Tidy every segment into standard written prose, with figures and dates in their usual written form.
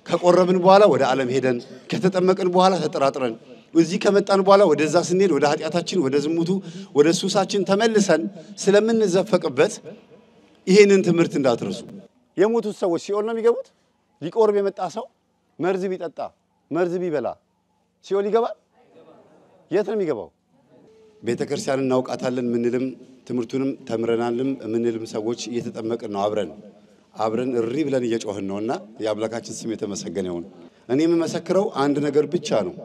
ከቆረብን በኋላ ወደ ዓለም ሄደን ከተጠመቅን በኋላ ተጠራጥረን እዚህ ከመጣን በኋላ ወደዛ ስንሄድ ወደ ኃጢያታችን ወደ ዝሙቱ ወደ ሱሳችን ተመልሰን ስለምንዘፈቅበት ይሄንን ትምህርት እንዳትረሱ የሞቱት ሰዎች ሲኦል ነው የሚገቡት ሊቆርብ የመጣ ሰው መርዝ ቢጠጣ መርዝ ቢበላ ሲኦል ይገባል የት ነው የሚገባው ቤተክርስቲያን እናውቃታለን ምንልም ትምህርቱንም ተምረናልም ምንልም ሰዎች እየተጠመቅን ነው አብረን እሪ ብለን እየጮህን ነውና የአምላካችን ስም የተመሰገነ ይሁን እኔ የምመሰክረው አንድ ነገር ብቻ ነው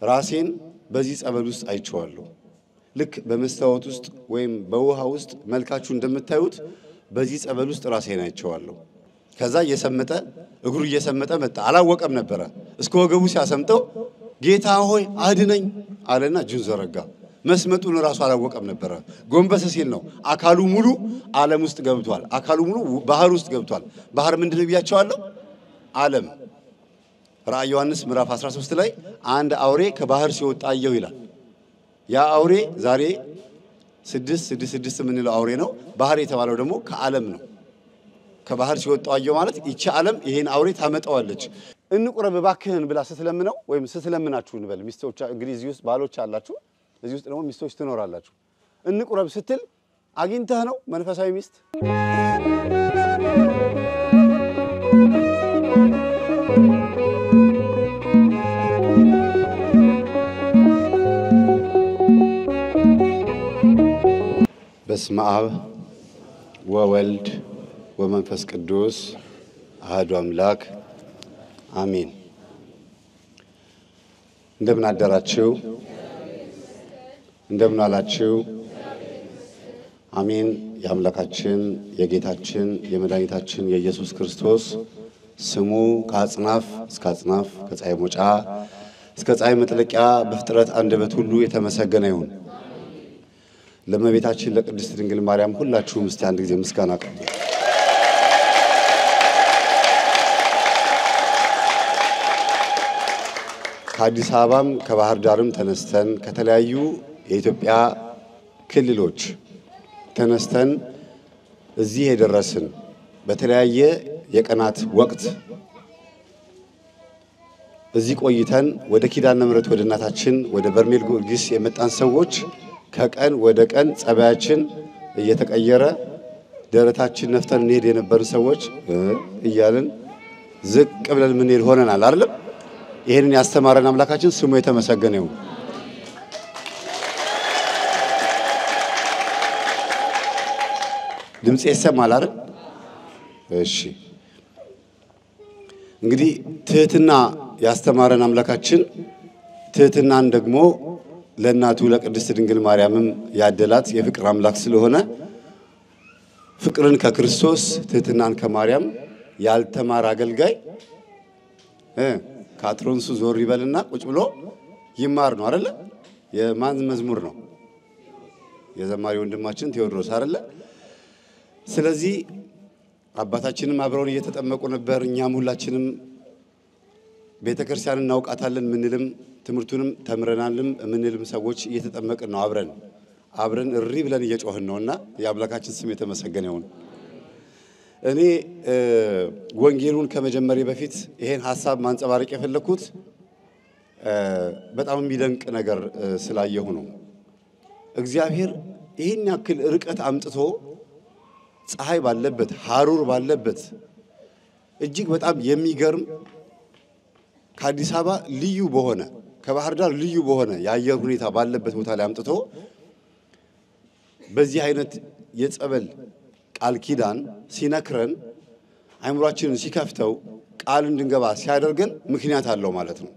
ራሴን በዚህ ጸበል ውስጥ አይቼዋለሁ ልክ በመስተዋት ውስጥ ወይም በውሃ ውስጥ መልካቹ እንደምታዩት በዚህ ጸበል ውስጥ ራሴን አይቼዋለሁ ከዛ እየሰመጠ እግሩ እየሰመጠ መጣ አላወቀም ነበር እስከ ወገቡ ሲያሰምጠው ጌታ ሆይ አድነኝ አለና እጁን ዘረጋ መስመጡን ራሱ አላወቀም ነበር ጎንበስ ሲል ነው አካሉ ሙሉ ዓለም ውስጥ ገብቷል አካሉ ሙሉ ባህር ውስጥ ገብቷል ባህር ምንድነው ብያቸዋለሁ ዓለም ራእይ ዮሐንስ ምዕራፍ 13 ላይ አንድ አውሬ ከባህር ሲወጣ አየሁ ይላል ያ አውሬ ዛሬ 666 ምንለው አውሬ ነው ባህር የተባለው ደግሞ ከዓለም ነው ከባህር ሲወጣ አየሁ ማለት እቺ ዓለም ይሄን አውሬ ታመጣዋለች እንቁረብ ባክህን ብላ ስትለምነው ወይም ስትለምናችሁ እንበል ሚስቶች እንግዲህ እዚህ ውስጥ ባሎች አላችሁ እዚህ ውስጥ ደግሞ ሚስቶች ትኖራላችሁ እንቁረብ ስትል አግኝተህ ነው መንፈሳዊ ሚስት በስመ አብ ወወልድ ወመንፈስ ቅዱስ አሐዱ አምላክ አሜን እንደምን አደራችሁ እንደምን አላችሁ አሜን የአምላካችን የጌታችን የመድኃኒታችን የኢየሱስ ክርስቶስ ስሙ ከአጽናፍ እስከ አጽናፍ ከፀሐይ መውጫ እስከ ፀሐይ መጥለቂያ በፍጥረት አንደበት ሁሉ የተመሰገነ ይሁን ለእመቤታችን ለቅድስት ድንግል ማርያም ሁላችሁም እስቲ አንድ ጊዜ ምስጋና አቅርቡ ከአዲስ አበባም ከባህር ዳርም ተነስተን ከተለያዩ የኢትዮጵያ ክልሎች ተነስተን እዚህ የደረስን በተለያየ የቀናት ወቅት እዚህ ቆይተን ወደ ኪዳነ ምሕረት ወደ እናታችን ወደ በርሜል ጊዮርጊስ የመጣን ሰዎች ከቀን ወደ ቀን ጸባያችን እየተቀየረ ደረታችን ነፍተን እንሄድ የነበሩ ሰዎች እያልን ዝቅ ብለን ምን ሄድ ሆነናል አይደል ይሄንን ያስተማረን አምላካችን ስሙ የተመሰገነ ይሁን ድምጽ ይሰማል አይደል እሺ እንግዲህ ትህትና ያስተማረን አምላካችን ትህትናን ደግሞ ለእናቱ ለቅድስት ድንግል ማርያምም ያደላት የፍቅር አምላክ ስለሆነ ፍቅርን ከክርስቶስ ትህትናን ከማርያም ያልተማረ አገልጋይ ካትሮንሱ ዞር ይበልና ቁጭ ብሎ ይማር ነው አይደል የማን መዝሙር ነው የዘማሪ ወንድማችን ቴዎድሮስ አይደል ስለዚህ አባታችንም አብረውን እየተጠመቁ ነበር እኛም ሁላችንም ቤተክርስቲያን እናውቃታለን ምንልም ትምህርቱንም ተምረናልም ምንልም ሰዎች እየተጠመቅን ነው አብረን እሪ ብለን እየጮህን ነውና የአምላካችን ስም የተመሰገነ ይሁን እኔ ወንጌሉን ከመጀመሪያ በፊት ይሄን ሐሳብ ማንጸባረቅ የፈለኩት በጣም የሚደንቅ ነገር ስላየሁ ነው እግዚአብሔር ይሄን ያክል ርቀት አምጥቶ ፀሐይ ባለበት ሐሩር ባለበት እጅግ በጣም የሚገርም ከአዲስ አበባ ልዩ በሆነ ከባህር ዳር ልዩ በሆነ የአየር ሁኔታ ባለበት ቦታ ላይ አምጥቶ በዚህ አይነት የጸበል ቃል ኪዳን ሲነክረን አይምሮአችንን ሲከፍተው ቃል እንድንገባ ሲያደርገን ምክንያት አለው ማለት ነው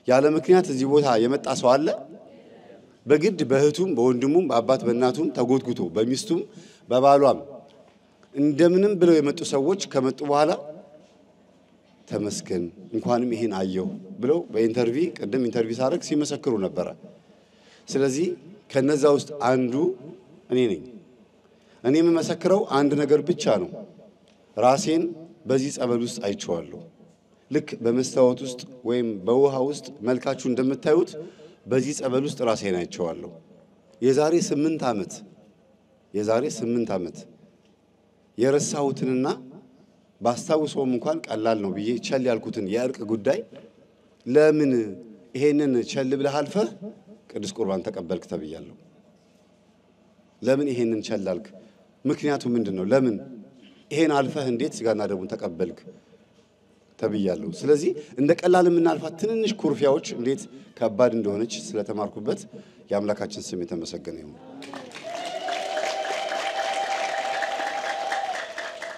ያለ ምክንያት እዚህ ቦታ የመጣ ሰው አለ በግድ በእህቱም በወንድሙም በአባት በእናቱም ተጎትጉቶ በሚስቱም በባሏም እንደምንም ብለው የመጡ ሰዎች ከመጡ በኋላ ተመስገን እንኳንም ይሄን አየው ብለው በኢንተርቪው ቀደም ኢንተርቪው ሳረክ ሲመሰክሩ ነበር ስለዚህ ከነዛ ውስጥ አንዱ እኔ ነኝ እኔ የምመሰክረው አንድ ነገር ብቻ ነው ራሴን በዚህ ጸበል ውስጥ አይቼዋለሁ ልክ በመስተዋት ውስጥ ወይም በውሃ ውስጥ መልካቹ እንደምታዩት በዚህ ጸበል ውስጥ ራሴን አይቼዋለሁ የዛሬ 8 ዓመት የረሳሁትንና ባስታውሰውም እንኳን ቀላል ነው ብዬ ቸል ያልኩትን የእርቅ ጉዳይ ለምን ይሄንን ቸል ብለህ አልፈህ ቅዱስ ቁርባን ተቀበልክ ተብያለሁ። ለምን ይሄንን ቸል አልክ? ምክንያቱ ምንድነው? ለምን ይሄን አልፈህ እንዴት ስጋና ደሙን ተቀበልክ ተብያለሁ። ስለዚህ እንደ ቀላል የምናልፋት ትንንሽ ኩርፊያዎች እንዴት ከባድ እንደሆነች ስለተማርኩበት የአምላካችን ስም የተመሰገነ ይሁን።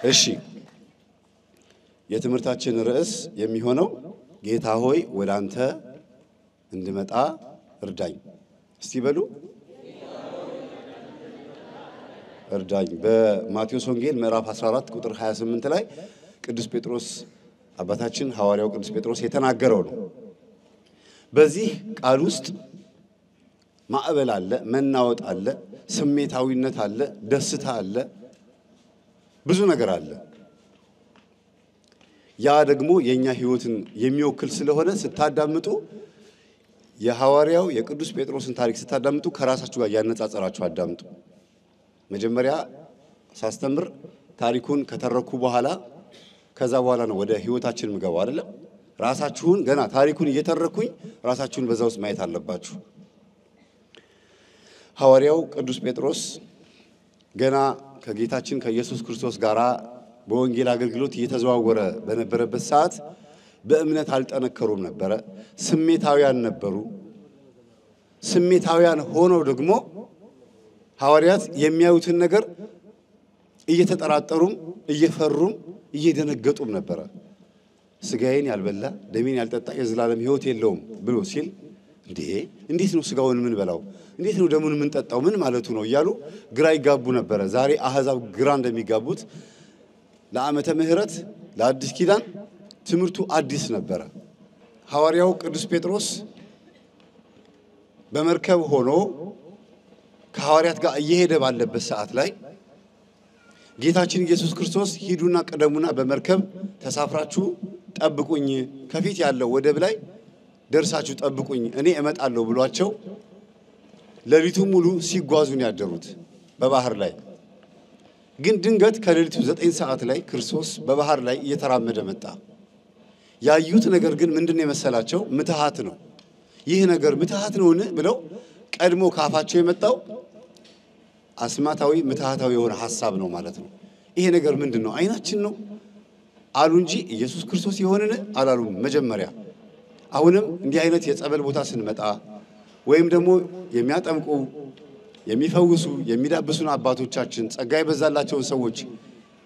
እሺ የትምህርታችን ርዕስ የሚሆነው ጌታ ሆይ ወደ አንተ እንድመጣ እርዳኝ። እስቲ በሉ እርዳኝ። በማቴዎስ ወንጌል ምዕራፍ 14 ቁጥር 28 ላይ ቅዱስ ጴጥሮስ አባታችን ሐዋርያው ቅዱስ ጴጥሮስ የተናገረው ነው። በዚህ ቃል ውስጥ ማዕበል አለ፣ መናወጥ አለ፣ ስሜታዊነት አለ፣ ደስታ አለ፣ ብዙ ነገር አለ። ያ ደግሞ የኛ ህይወትን የሚወክል ስለሆነ ስታዳምጡ የሐዋርያው የቅዱስ ጴጥሮስን ታሪክ ስታዳምጡ ከራሳችሁ ጋር ያነጻጸራችሁ አዳምጡ። መጀመሪያ ሳስተምር ታሪኩን ከተረኩ በኋላ ከዛ በኋላ ነው ወደ ህይወታችን ምገባው አይደለም። ራሳችሁን ገና ታሪኩን እየተረኩኝ ራሳችሁን በዛ ውስጥ ማየት አለባችሁ። ሐዋርያው ቅዱስ ጴጥሮስ ገና ከጌታችን ከኢየሱስ ክርስቶስ ጋር በወንጌል አገልግሎት እየተዘዋወረ በነበረበት ሰዓት በእምነት አልጠነከሩም ነበረ። ስሜታውያን ነበሩ። ስሜታውያን ሆነው ደግሞ ሐዋርያት የሚያዩትን ነገር እየተጠራጠሩም እየፈሩም እየደነገጡም ነበረ። ስጋዬን ያልበላ ደሜን ያልጠጣ የዘላለም ሕይወት የለውም ብሎ ሲል እንዴት ነው ስጋውን ምን በላው? እንዴት ነው ደሙን ምን ጠጣው? ምን ማለቱ ነው እያሉ ግራ ይጋቡ ነበረ። ዛሬ አህዛብ ግራ እንደሚጋቡት ለዓመተ ምህረት ለአዲስ ኪዳን ትምህርቱ አዲስ ነበረ። ሐዋርያው ቅዱስ ጴጥሮስ በመርከብ ሆኖ ከሐዋርያት ጋር እየሄደ ባለበት ሰዓት ላይ ጌታችን ኢየሱስ ክርስቶስ ሂዱና ቀደሙና በመርከብ ተሳፍራችሁ ጠብቁኝ፣ ከፊት ያለው ወደብ ላይ ደርሳችሁ ጠብቁኝ እኔ እመጣለሁ ብሏቸው ሌሊቱን ሙሉ ሲጓዙን ያደሩት በባህር ላይ። ግን ድንገት ከሌሊቱ 9 ሰዓት ላይ ክርስቶስ በባህር ላይ እየተራመደ መጣ። ያዩት ነገር ግን ምንድነው የመሰላቸው? ምትሃት ነው። ይህ ነገር ምትሃት ነውን ብለው ቀድሞ ካፋቸው የመጣው አስማታዊ ምትሃታዊ የሆነ ሐሳብ ነው ማለት ነው። ይሄ ነገር ምንድነው? አይናችን ነው አሉ እንጂ ኢየሱስ ክርስቶስ ይሆንን አላሉም መጀመሪያ። አሁንም እንዲህ አይነት የጸበል ቦታ ስንመጣ ወይም ደግሞ የሚያጠምቁ የሚፈውሱ የሚዳብሱን አባቶቻችን ጸጋ ይበዛላቸው ሰዎች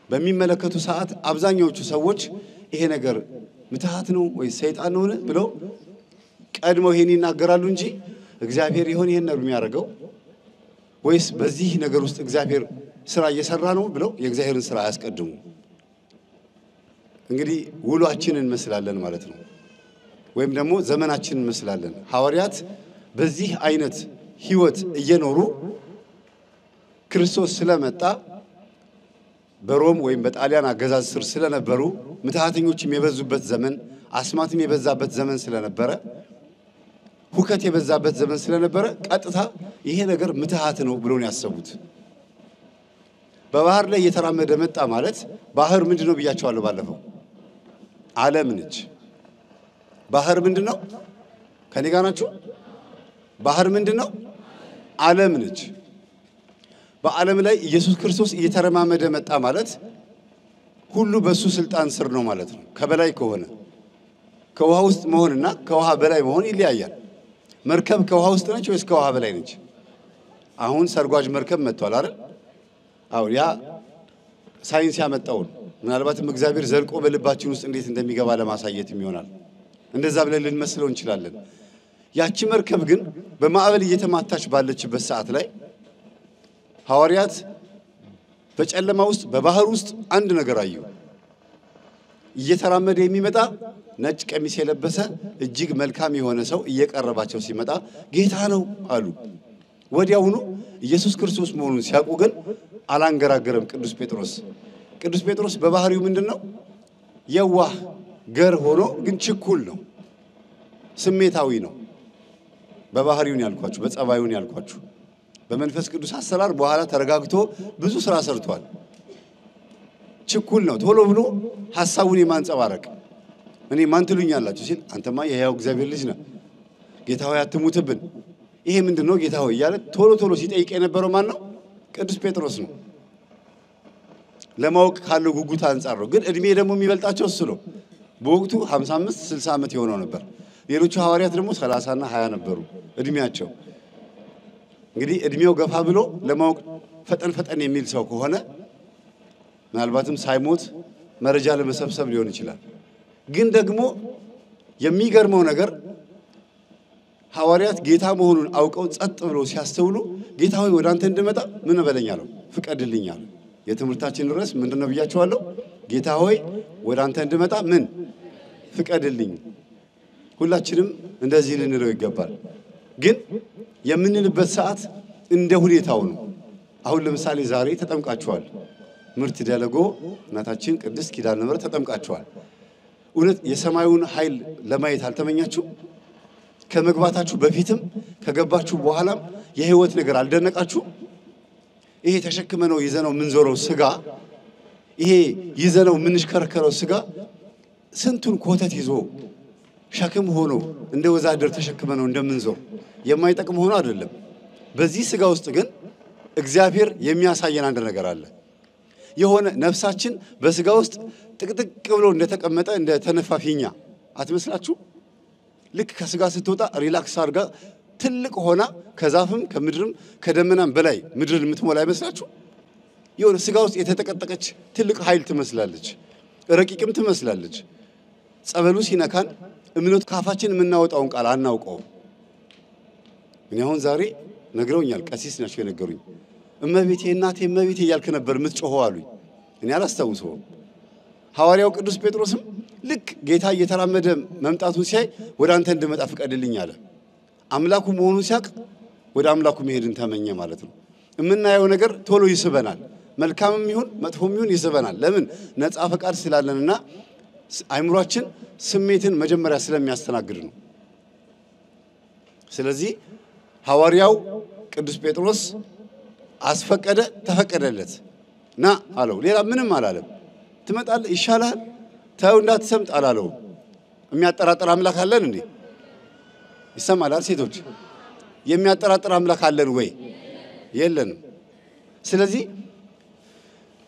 በሚመለከቱ ሰዓት አብዛኛዎቹ ሰዎች ይሄ ነገር ምትሃት ነው ወይ ሰይጣን ነው ብለው ቀድመው ይሄን ይናገራሉ እንጂ እግዚአብሔር ይሆን ይሄን ነው የሚያደርገው ወይስ በዚህ ነገር ውስጥ እግዚአብሔር ስራ እየሰራ ነው ብለው የእግዚአብሔርን ስራ አያስቀድሙ። እንግዲህ ውሏችንን እንመስላለን ማለት ነው፣ ወይም ደግሞ ዘመናችንን እንመስላለን። ሐዋርያት በዚህ አይነት ህይወት እየኖሩ ክርስቶስ ስለመጣ በሮም ወይም በጣሊያን አገዛዝ ስር ስለነበሩ ምትሃተኞችም የበዙበት ዘመን፣ አስማትም የበዛበት ዘመን ስለነበረ፣ ሁከት የበዛበት ዘመን ስለነበረ ቀጥታ ይሄ ነገር ምትሃት ነው ብለው ነው ያሰቡት። በባህር ላይ እየተራመደ መጣ ማለት ባህር ምንድነው ብያቸዋለሁ ባለፈው? ዓለም ነች። ባህር ምንድነው? ከኔ ጋር ናችሁ? ባህር ምንድነው? ዓለም ነች። በዓለም ላይ ኢየሱስ ክርስቶስ እየተረማመደ መጣ ማለት ሁሉ በሱ ስልጣን ስር ነው ማለት ነው። ከበላይ ከሆነ ከውሃ ውስጥ መሆንና ከውሃ በላይ መሆን ይለያያል። መርከብ ከውሃ ውስጥ ነች ወይስ ከውሃ በላይ ነች? አሁን ሰርጓጅ መርከብ መጥቷል አይደል? አዎ፣ ያ ሳይንስ ያመጣው ምናልባትም እግዚአብሔር ዘልቆ በልባችን ውስጥ እንዴት እንደሚገባ ለማሳየት ይሆናል። እንደዛ ብለን ልንመስለው እንችላለን። ያቺ መርከብ ግን በማዕበል እየተማታች ባለችበት ሰዓት ላይ ሐዋርያት በጨለማ ውስጥ በባህር ውስጥ አንድ ነገር አዩ። እየተራመደ የሚመጣ ነጭ ቀሚስ የለበሰ እጅግ መልካም የሆነ ሰው እየቀረባቸው ሲመጣ ጌታ ነው አሉ። ወዲያውኑ ኢየሱስ ክርስቶስ መሆኑን ሲያውቁ ግን አላንገራገረም ቅዱስ ጴጥሮስ። ቅዱስ ጴጥሮስ በባህሪው ምንድነው? የዋህ ገር ሆኖ ግን ችኩል ነው፣ ስሜታዊ ነው። በባህሪውን ያልኳችሁ በጸባዩን ያልኳችሁ በመንፈስ ቅዱስ አሰራር በኋላ ተረጋግቶ ብዙ ስራ ሰርቷል። ችኩል ነው ቶሎ ብሎ ሐሳቡን የማንጸባረቅ እኔ ማን ትሉኛላችሁ ሲል አንተማ የሕያው እግዚአብሔር ልጅ ነህ ጌታ ሆይ አትሙትብን ይሄ ምንድነው ጌታ ሆይ እያለ ቶሎ ሲጠይቅ የነበረው ማን ነው ቅዱስ ጴጥሮስ ነው ለማወቅ ካለው ጉጉት አንፃር ነው ግን እድሜ ደግሞ የሚበልጣቸው እሱ ነው በወቅቱ 55 60 ዓመት የሆነው ነበር ሌሎቹ ሐዋርያት ደግሞ 30 እና 20 ነበሩ እድሜያቸው እንግዲህ እድሜው ገፋ ብሎ ለማወቅ ፈጠን የሚል ሰው ከሆነ ምናልባትም ሳይሞት መረጃ ለመሰብሰብ ሊሆን ይችላል ግን ደግሞ የሚገርመው ነገር ሐዋርያት ጌታ መሆኑን አውቀው ጸጥ ብለው ሲያስተውሉ ጌታ ሆይ ወደ አንተ እንድመጣ ምን በለኛለሁ ፍቀድልኛለሁ የትምህርታችን ርዕስ ምንድነው ብያችኋለሁ ጌታ ሆይ ወደ አንተ እንድመጣ ምን ፍቀድልኝ ሁላችንም እንደዚህ ልንለው ይገባል ግን የምንልበት ሰዓት እንደ ሁኔታው ነው አሁን ለምሳሌ ዛሬ ተጠምቃችኋል ምርት ደለጎ እናታችን ቅድስት ኪዳነ ምሕረት ተጠምቃችኋል እውነት የሰማዩን ኃይል ለማየት አልተመኛችሁ ከመግባታችሁ በፊትም ከገባችሁ በኋላም የህይወት ነገር አልደነቃችሁ ይሄ ተሸክመነው ይዘነው ምንዞረው ስጋ ይሄ ይዘነው ምንሽከረከረው ስጋ ስንቱን ኮተት ይዞ ሸክም ሆኖ እንደ ወዛደር ተሸክመነው እንደምንዞር የማይጠቅም ሆኖ አይደለም በዚህ ስጋ ውስጥ ግን እግዚአብሔር የሚያሳየን አንድ ነገር አለ የሆነ ነፍሳችን በስጋ ውስጥ ጥቅጥቅ ብሎ እንደተቀመጠ እንደ ተነፋፊኛ አትመስላችሁ ልክ ከስጋ ስትወጣ ሪላክስ አድርጋ ትልቅ ሆና ከዛፍም ከምድርም ከደመናም በላይ ምድርን የምትሞላ አይመስላችሁ የሆነ ስጋ ውስጥ የተጠቀጠቀች ትልቅ ኃይል ትመስላለች ረቂቅም ትመስላለች ጸበሉ ሲነካን እምነት ካፋችን የምናወጣውን ቃል አናውቀው እኔ አሁን ዛሬ ነግረውኛል ቀሲስ ናቸው የነገሩኝ እመቤቴ እናቴ እመቤቴ እያልክ ነበር የምትጮኸው አሉኝ እኔ አላስታውሰውም ሐዋርያው ቅዱስ ጴጥሮስም ልክ ጌታ እየተራመደ መምጣቱን ሲያይ ወደ አንተ እንድመጣ ፍቀድልኝ አለ አምላኩ መሆኑን ሲያቅ ወደ አምላኩ መሄድን ተመኘ ማለት ነው የምናየው ነገር ቶሎ ይስበናል መልካምም ይሁን መጥፎም ይሁን ይስበናል ለምን ነፃ ፈቃድ ስላለንና አይምሮአችን ስሜትን መጀመሪያ ስለሚያስተናግድ ነው ስለዚህ ሐዋርያው ቅዱስ ጴጥሮስ አስፈቀደ ተፈቀደለት ና አለው ሌላ ምንም አላለም ትመጣለህ ይሻላል ታው እንዳትሰምጥ አላለው የሚያጠራጥር አምላክ አለን እንዴ ይሰማል ሴቶች የሚያጠራጥር አምላክ አለን ወይ የለንም ስለዚህ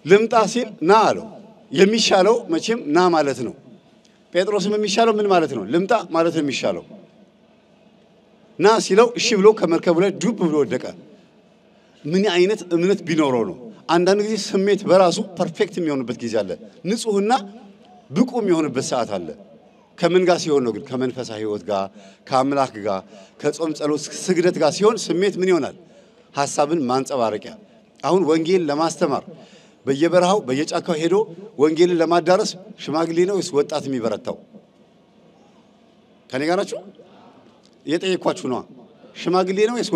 ልምጣ ሲል ና አለው የሚሻለው መቼም ና ማለት ነው ጴጥሮስም የሚሻለው ምን ማለት ነው ልምጣ ማለት ነው የሚሻለው ና ሲለው እሺ ብሎ ከመርከቡ ላይ ዱብ ብሎ ወደቀ ምን አይነት እምነት ቢኖረው ነው አንዳንድ ጊዜ ስሜት በራሱ ፐርፌክት የሚሆንበት ጊዜ አለ ንጹህና ብቁ የሚሆንበት ሰዓት አለ ከምን ጋር ሲሆን ነው ግን ከመንፈሳዊ ህይወት ጋር ከአምላክ ጋር ከጾም ጸሎት ስግደት ጋር ሲሆን ስሜት ምን ይሆናል ሐሳብን ማንጸባረቂያ አሁን ወንጌል ለማስተማር በየበረሃው በየጫካው ሄዶ ወንጌልን ለማዳረስ ሽማግሌ ነው ወይስ ወጣት የሚበረታው ከኔ ጋር ናችሁ የጠየኳችሁ ነው ሽማግሌ ነው ወይስ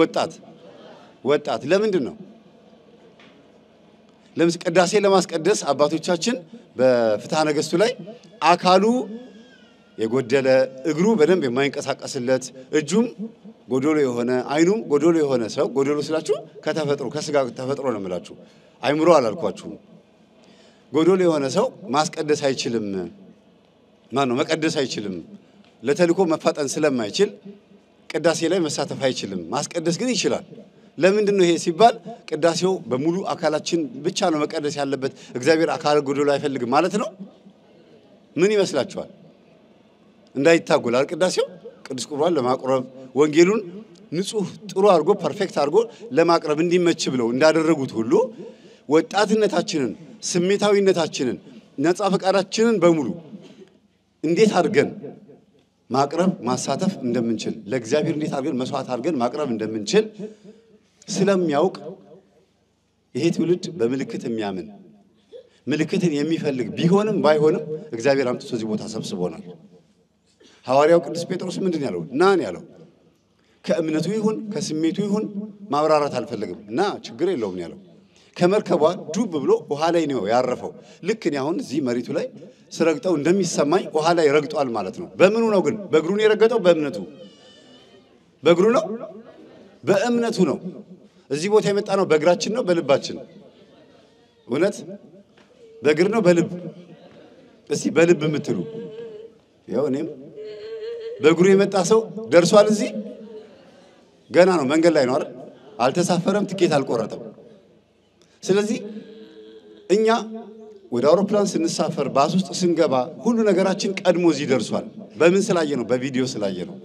ወጣት ለምንድን ነው ለምስ ቅዳሴ ለማስቀደስ አባቶቻችን በፍትሐ ነገሥቱ ላይ አካሉ የጎደለ እግሩ በደንብ የማይንቀሳቀስለት እጁም ጎዶሎ የሆነ አይኑም ጎዶሎ የሆነ ሰው ጎዶሎ ስላችሁ ከተፈጥሮ ከስጋ ተፈጥሮ ነው የምላችሁ አይምሮ አላልኳችሁም ጎዶሎ የሆነ ሰው ማስቀደስ አይችልም መቀደስ አይችልም ለተልኮ መፋጠን ስለማይችል ቅዳሴ ላይ መሳተፍ አይችልም ማስቀደስ ግን ይችላል ለምንድነው ይሄ ሲባል ቅዳሴው በሙሉ አካላችን ብቻ ነው መቀደስ ያለበት እግዚአብሔር አካል ጎዶሎ አይፈልግም ማለት ነው ምን ይመስላችኋል እንዳይታጎላል ቅዳሴው ቅዱስ ቁርባን ለማቅረብ ወንጌሉን ንጹህ ጥሩ አድርጎ ፐርፌክት አድርጎ ለማቅረብ እንዲመች ብለው እንዳደረጉት ሁሉ ወጣትነታችንን ስሜታዊነታችንን ነፃ ፈቃዳችንን በሙሉ እንዴት አድርገን ማቅረብ ማሳተፍ እንደምንችል ለእግዚአብሔር እንዴት አድርገን መስዋዕት አድርገን ማቅረብ እንደምንችል ስለሚያውቅ ይሄ ትውልድ በመልእክት የሚያምን ምልክትን የሚፈልግ ቢሆንም ባይሆንም እግዚአብሔር አምጥቶ እዚህ ቦታ ሰብስቦናል ሐዋርያው ቅዱስ ጴጥሮስ ምንድን ያለው ናን ያለው ከእምነቱ ይሁን ከስሜቱ ይሁን ማብራራት አልፈልግም እና ችግር የለውም ያለው ከመርከቧ ዱብ ብሎ ውሃ ላይ ነው ያረፈው ልክ እኔ አሁን እዚህ መሬቱ ላይ ስረግጠው እንደሚሰማኝ ውሃ ላይ ረግጧል ማለት ነው በምኑ ነው ግን በእግሩ ነው የረገጠው በእምነቱ በእግሩ ነው በእምነቱ ነው እዚህ ቦታ የመጣ ነው በእግራችን ነው በልባችን እውነት በእግር ነው በልብ? እስቲ በልብ የምትሉ ያው እኔም በእግሩ የመጣ ሰው ደርሷል። እዚህ ገና ነው፣ መንገድ ላይ ነው አይደል? አልተሳፈረም፣ ትኬት አልቆረጠም። ስለዚህ እኛ ወደ አውሮፕላን ስንሳፈር ባስ ውስጥ ስንገባ ሁሉ ነገራችን ቀድሞ እዚህ ደርሷል። በምን ስላየ ነው? በቪዲዮ ስላየ ነው።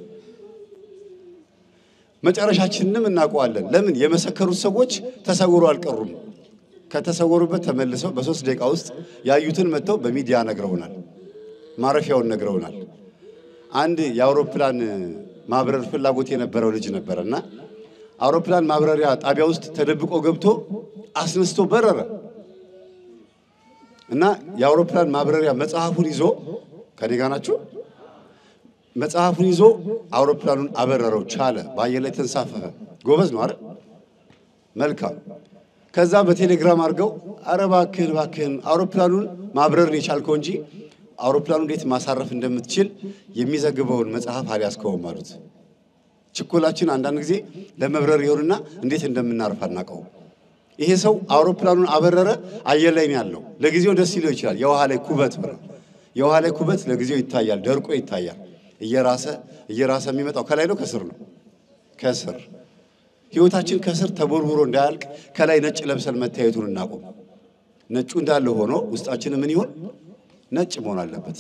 መጨረሻችንንም እናውቀዋለን። ለምን? የመሰከሩት ሰዎች ተሰውሮ አልቀሩም። ከተሰወሩበት ተመልሰው በ3 ደቂቃ ውስጥ ያዩትን መጥተው በሚዲያ ነግረውናል። ማረፊያውን ነግረውናል። አንድ የአውሮፕላን ማብረር ፍላጎት የነበረው ልጅ ነበርና አውሮፕላን ማብረሪያ ጣቢያ ውስጥ ተደብቆ ገብቶ አስነስቶ በረረ እና የአውሮፕላን ማብረሪያ መጽሐፉን ይዞ ከኔ ጋር ናችሁ? መጽሐፉን ይዞ አውሮፕላኑን አበረረው ቻለ። በአየር ላይ ተንሳፈፈ። ጎበዝ ነው አይደል? መልካም። ከዛ በቴሌግራም አድርገው ኧረ እባክህን አውሮፕላኑን ማብረርን የቻልከው እንጂ አውሮፕላኑን እንዴት ማሳረፍ እንደምትችል የሚዘግበውን መጽሐፍ አልያዝከውም አሉት። ችኮላችን አንዳንድ ጊዜ ለመብረር ይሆንና እንዴት እንደምናርፍ አናውቀው። ይሄ ሰው አውሮፕላኑን አበረረ፣ አየር ላይ ነው ያለው። ለጊዜው ደስ ይለው ይችላል። የውሃ ላይ ኩበት ብረ የውሃ ላይ ኩበት ለጊዜው ይታያል፣ ደርቆ ይታያል። እየራሰ የሚመጣው ከላይ ነው ከስር ነው? ከስር። ህይወታችን ከስር ተቦርቡሮ እንዳያልቅ ከላይ ነጭ ለብሰን መታየቱን እናቆም። ነጩ እንዳለ ሆኖ ውስጣችን ምን ይሆን? ነጭ መሆን አለበት።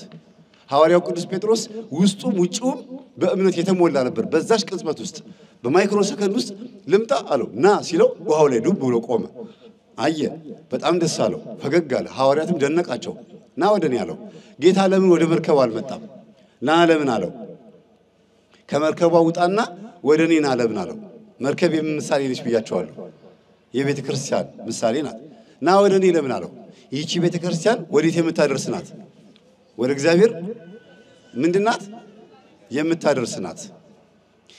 ሐዋርያው ቅዱስ ጴጥሮስ ውስጡም ውጪውም በእምነት የተሞላ ነበር። በዛች ቅጽበት ውስጥ በማይክሮ ሰከንድ ውስጥ ልምጣ አለው። ና ሲለው ውሃው ላይ ዱብ ብሎ ቆመ። አየ፣ በጣም ደስ አለው፣ ፈገግ አለ። ሐዋርያትም ደነቃቸው። ና ወደኔ አለው። ጌታ ለምን ወደ መርከቡ አልመጣም? ና ለምን አለው። ከመርከቧ ውጣና ወደኔ ና ለምን አለው። መርከብ የምን ምሳሌ ነች ብያቸዋለሁ? የቤተ ክርስቲያን ምሳሌ ናት። ና ወደኔ ለምን አለው። ይህቺ ቤተ ክርስቲያን ወዴት የምታደርስ ናት? ወደ እግዚአብሔር ምንድናት? የምታደርስ ናት።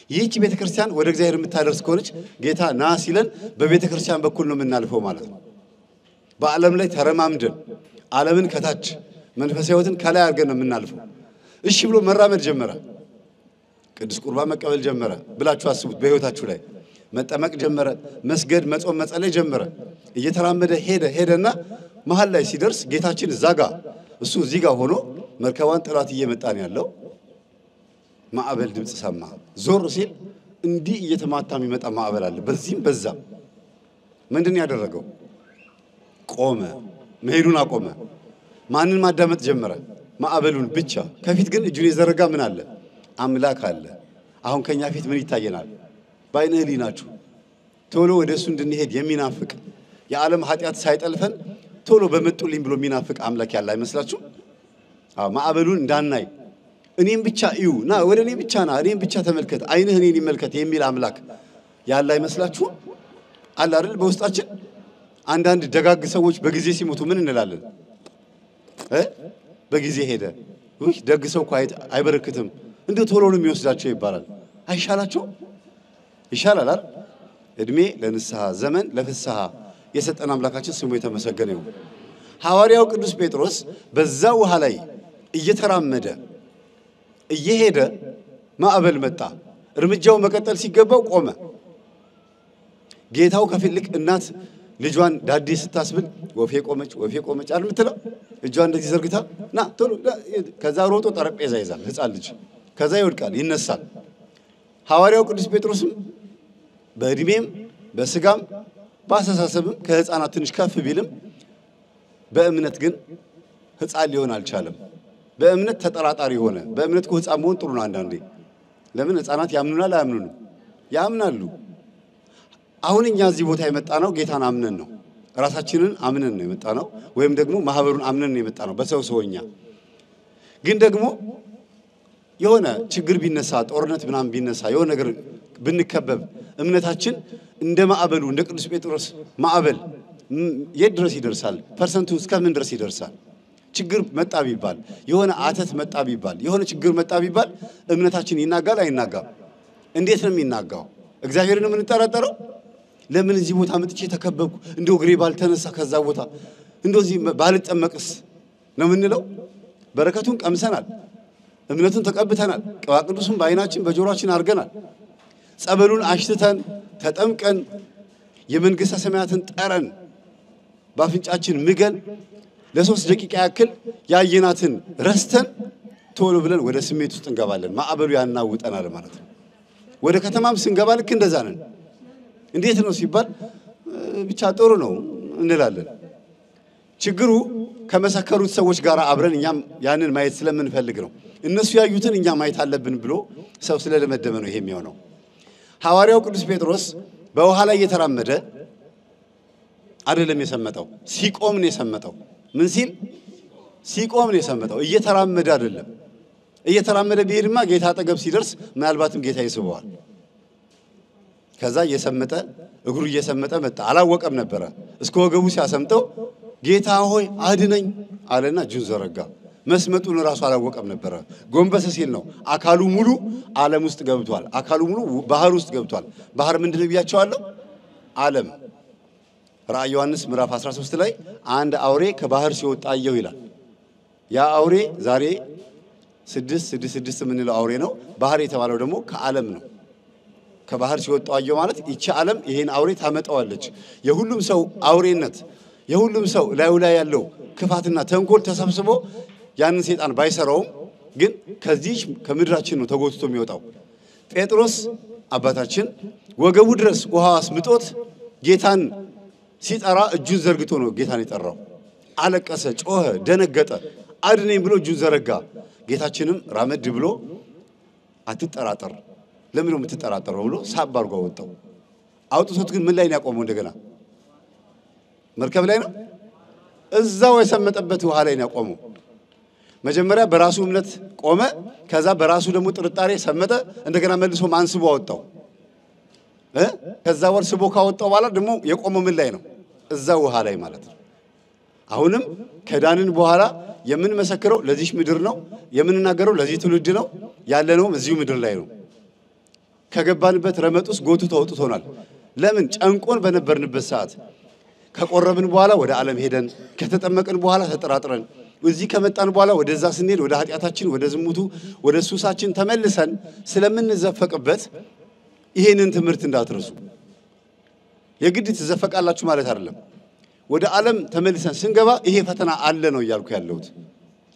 ይህቺ ቤተ ክርስቲያን ወደ እግዚአብሔር የምታደርስ ከሆነች ጌታ ና ሲለን በቤተ ክርስቲያን በኩል ነው የምናልፈው ማለት ነው። በዓለም ላይ ተረማምደን ዓለምን ከታች መንፈሳዊ ሕይወትን ከላይ አድርገን ነው የምናልፈው። እሺ ብሎ መራመድ ጀመረ። ቅዱስ ቁርባን መቀበል ጀመረ ብላችሁ አስቡት። በሕይወታችሁ ላይ መጠመቅ ጀመረ። መስገድ፣ መጾም፣ መጸለይ ጀመረ። እየተራመደ ሄደና መሃል ላይ ሲደርስ ጌታችን እዛጋ እሱ እዚህ ጋር ሆኖ መርከቧን ጥላት እየመጣን ያለው ማዕበል ድምጽ ሰማ። ዞር ሲል እንዲህ እየተማታ የሚመጣ ማዕበል አለ። በዚህም በዛም ምንድን ያደረገው? ቆመ። መሄዱን አቆመ። ማንን ማዳመጥ ጀመረ? ማዕበሉን ብቻ። ከፊት ግን እጁን የዘረጋ ምን አለ? አምላክ አለ። አሁን ከኛ ፊት ምን ይታየናል? በዓይነ ሕሊናችሁ ቶሎ ወደ እሱ እንድንሄድ የሚናፍቅ የዓለም ኃጢአት ሳይጠልፈን ቶሎ በመጡልኝ ብሎ የሚናፍቅ አምላክ ያለ አይመስላችሁ? ማዕበሉን እንዳናይ እኔም ብቻ እዩ ና ወደ እኔ ብቻ ና እኔም ብቻ ተመልከት ዓይንህ እኔን ይመልከት የሚል አምላክ ያለ አይመስላችሁ? አለ አይደል? በውስጣችን አንዳንድ ደጋግ ሰዎች በጊዜ ሲሞቱ ምን እንላለን? በጊዜ ሄደ። ውይ ደግ ሰው እኮ አይበረክትም እንደው ቶሎ ነው የሚወስዳቸው ይባላል። አይሻላቸው? ይሻላል አይደል? እድሜ ለንስሐ ዘመን ለፍስሐ የሰጠን አምላካችን ስሙ የተመሰገነ ይሁን። ሐዋርያው ቅዱስ ጴጥሮስ በዛ ውሃ ላይ እየተራመደ እየሄደ ማዕበል መጣ። እርምጃው መቀጠል ሲገባው ቆመ። ጌታው ከፊልቅ እናት ልጇን ዳዴ ስታስብል ወፌ ቆመች አይደል የምትለው? እጇን እንደዚህ ዘርግታ ና ቶሎ። ከዛ ሮጦ ጠረጴዛ ይዛል ሕፃን ልጅ። ከዛ ይወድቃል፣ ይነሳል። ሐዋርያው ቅዱስ ጴጥሮስም በእድሜም በስጋም በአስተሳሰብም ከሕፃናት ትንሽ ከፍ ቢልም በእምነት ግን ሕፃን ሊሆን አልቻለም። በእምነት ተጠራጣሪ ሆነ። በእምነት እኮ ሕፃን መሆን ጥሩ ነው አንዳንዴ። ለምን? ሕፃናት ያምኑናል አያምኑንም? ያምናሉ። አሁን እኛ እዚህ ቦታ የመጣ ነው ጌታን አምነን ነው። ራሳችንን አምነን ነው የመጣ ነው፣ ወይም ደግሞ ማህበሩን አምነን ነው የመጣ ነው። በሰውኛ ግን ደግሞ የሆነ ችግር ቢነሳ ጦርነት ምናምን ቢነሳ የሆነ ነገር ብንከበብ እምነታችን እንደ ማዕበሉ እንደ ቅዱስ ጴጥሮስ ማዕበል የት ድረስ ይደርሳል? ፐርሰንቱ እስከምን ድረስ ይደርሳል? ችግር መጣ ቢባል የሆነ አተት መጣ ቢባል የሆነ ችግር መጣ ቢባል እምነታችን ይናጋል አይናጋም? እንዴት ነው የሚናጋው? እግዚአብሔርን የምንጠራጠረው ለምን እዚህ ቦታ መጥቼ ተከበብኩ እንደው ግሬ ባልተነሳ ከዛ ቦታ እንደዚህ ባልጠመቅስ ነው የምንለው? በረከቱን ቀምሰናል፣ እምነቱን ተቀብተናል፣ ቅባ ቅዱስን በዓይናችን በጆሮአችን አድርገናል፣ ጸበሉን አሽትተን ተጠምቀን የመንግሥተ ሰማያትን ጠረን በአፍንጫችን ምገን ለሶስት ደቂቃ ያክል ያየናትን ረስተን ቶሎ ብለን ወደ ስሜት ውስጥ እንገባለን ማዕበሉ ያናውጠናል ማለት ነው ወደ ከተማም ስንገባ ልክ እንደዛ ነን እንዴት ነው ሲባል ብቻ ጥሩ ነው እንላለን ችግሩ ከመሰከሩት ሰዎች ጋር አብረን እኛም ያንን ማየት ስለምንፈልግ ነው እነሱ ያዩትን እኛ ማየት አለብን ብሎ ሰው ስለለመደመ ነው ይሄ የሚሆነው ሐዋርያው ቅዱስ ጴጥሮስ በውሃ ላይ እየተራመደ አይደለም የሰመጠው ሲቆም ነው የሰመጠው ምን ሲል ሲቆም ነው የሰመጠው እየተራመደ አይደለም እየተራመደ ቢሄድማ ጌታ አጠገብ ሲደርስ ምናልባትም ጌታ ይስበዋል ከዛ እየሰመጠ እግሩ እየሰመጠ መጣ አላወቀም ነበር እስከ ወገቡ ሲያሰምጠው ጌታ ሆይ አድነኝ አለና እጁን ዘረጋ መስመጡን ራሱ አላወቀም ነበር ጎንበስ ሲል ነው አካሉ ሙሉ ዓለም ውስጥ ገብቷል አካሉ ሙሉ ባህር ውስጥ ገብቷል ባህር ምንድነው ብያቸዋለሁ ዓለም ራእይ ዮሐንስ ምዕራፍ 13 ላይ አንድ አውሬ ከባህር ሲወጣ አየሁ ይላል ያ አውሬ ዛሬ 666 ምንለው አውሬ ነው ባህር የተባለው ደግሞ ከዓለም ነው ከባህር ሲወጣ አየሁ ማለት እቺ ዓለም ይሄን አውሬ ታመጣዋለች የሁሉም ሰው አውሬነት የሁሉም ሰው ላይ ያለው ክፋትና ተንኮል ተሰብስቦ ያንን ሰይጣን ባይሰራውም ግን ከዚህ ከምድራችን ነው ተጎትቶ የሚወጣው ጴጥሮስ አባታችን ወገቡ ድረስ ውሃ አስምጦት ጌታን ሲጠራ እጁን ዘርግቶ ነው ጌታን የጠራው አለቀሰ ጮኸ ደነገጠ አድነኝ ብሎ እጁን ዘረጋ ጌታችንም ራመድ ብሎ አትጠራጠር ለምን ነው የምትጠራጠረው ብሎ ሳብ አድርጎ ወጣው አውጥቶት ግን ምን ላይ ነው ያቆመው እንደገና መርከብ ላይ ነው እዛው የሰመጠበት ውሃ ላይ ነው ያቆመው መጀመሪያ በራሱ እምነት ቆመ ከዛ በራሱ ደግሞ ጥርጣሬ ሰመጠ እንደገና መልሶ ማንስቦ አወጣው ከዛ ወር ስቦ ካወጣው በኋላ ደግሞ የቆመው ምን ላይ ነው እዛው ውሃ ላይ ማለት ነው አሁንም ከዳንን በኋላ የምንመሰክረው ለዚህ ምድር ነው የምንናገረው ለዚህ ትውልድ ነው ያለነው እዚሁ ምድር ላይ ነው ከገባንበት ረመጡስ ጎቱ ተወጥቶናል ለምን ጨንቆን በነበርንበት ሰዓት ከቆረብን በኋላ ወደ ዓለም ሄደን ከተጠመቅን በኋላ ተጠራጥረን እዚህ ከመጣን በኋላ ወደዛ ስንሄድ ወደ ኃጢያታችን ወደ ዝሙቱ ወደ ሱሳችን ተመልሰን ስለምንዘፈቅበት ይሄንን ትምህርት እንዳትረሱ የግድ ተዘፈቃላችሁ ማለት አይደለም ወደ ዓለም ተመልሰን ስንገባ ይሄ ፈተና አለ ነው ያልኩ ያለሁት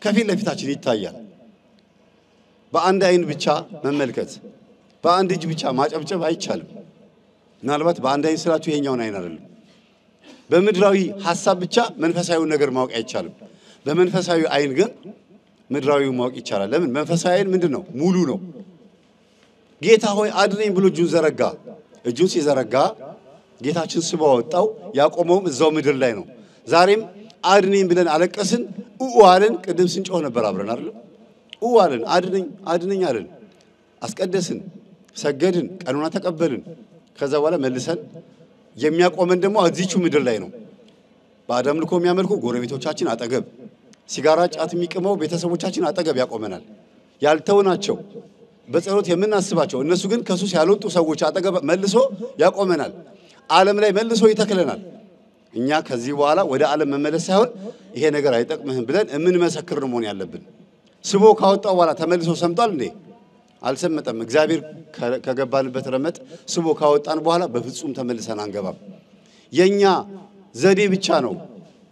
ከፊት ለፊታችን ይታያል በአንድ አይን ብቻ መመልከት በአንድ እጅ ብቻ ማጨብጨብ አይቻልም ምናልባት በአንድ አይን ስላችሁ ይሄኛውን አይን አይደለም በምድራዊ ሐሳብ ብቻ መንፈሳዊውን ነገር ማወቅ አይቻልም በመንፈሳዊ አይን ግን ምድራዊው ማወቅ ይቻላል ለምን መንፈሳዊ አይን ምንድነው ሙሉ ነው ጌታ ሆይ አድነኝ ብሎ እጁን ዘረጋ እጁን ሲዘረጋ ጌታችን ስቦ ወጣው ያቆመውም እዛው ምድር ላይ ነው ዛሬም አድነኝ ብለን አለቀስን አለን ቅድም ስንጮህ ነበር አብረን አይደል አለን አድነኝ አለን አስቀደስን ሰገድን ቀኑና ተቀበልን ከዛ በኋላ መልሰን የሚያቆመን ደግሞ እዚቹ ምድር ላይ ነው በአዳም ልኮ የሚያመልኩ ጎረቤቶቻችን አጠገብ ሲጋራ ጫት የሚቀመው ቤተሰቦቻችን አጠገብ ያቆመናል ያልተውናቸው በጸሎት የምናስባቸው እነሱ ግን ከሱስ ያልወጡ ሰዎች አጠገብ መልሶ ያቆመናል ዓለም ላይ መልሶ ይተክለናል እኛ ከዚህ በኋላ ወደ ዓለም መመለስ ሳይሆን ይሄ ነገር አይጠቅምህም ብለን እምንመሰክር ነው ያለብን ስቦ ካወጣው በኋላ ተመልሶ ሰምጧል እንዴ አልሰመጠም እግዚአብሔር ከገባንበት ረመጥ ስቦ ካወጣን በኋላ በፍጹም ተመልሰን አንገባም የኛ ዘዴ ብቻ ነው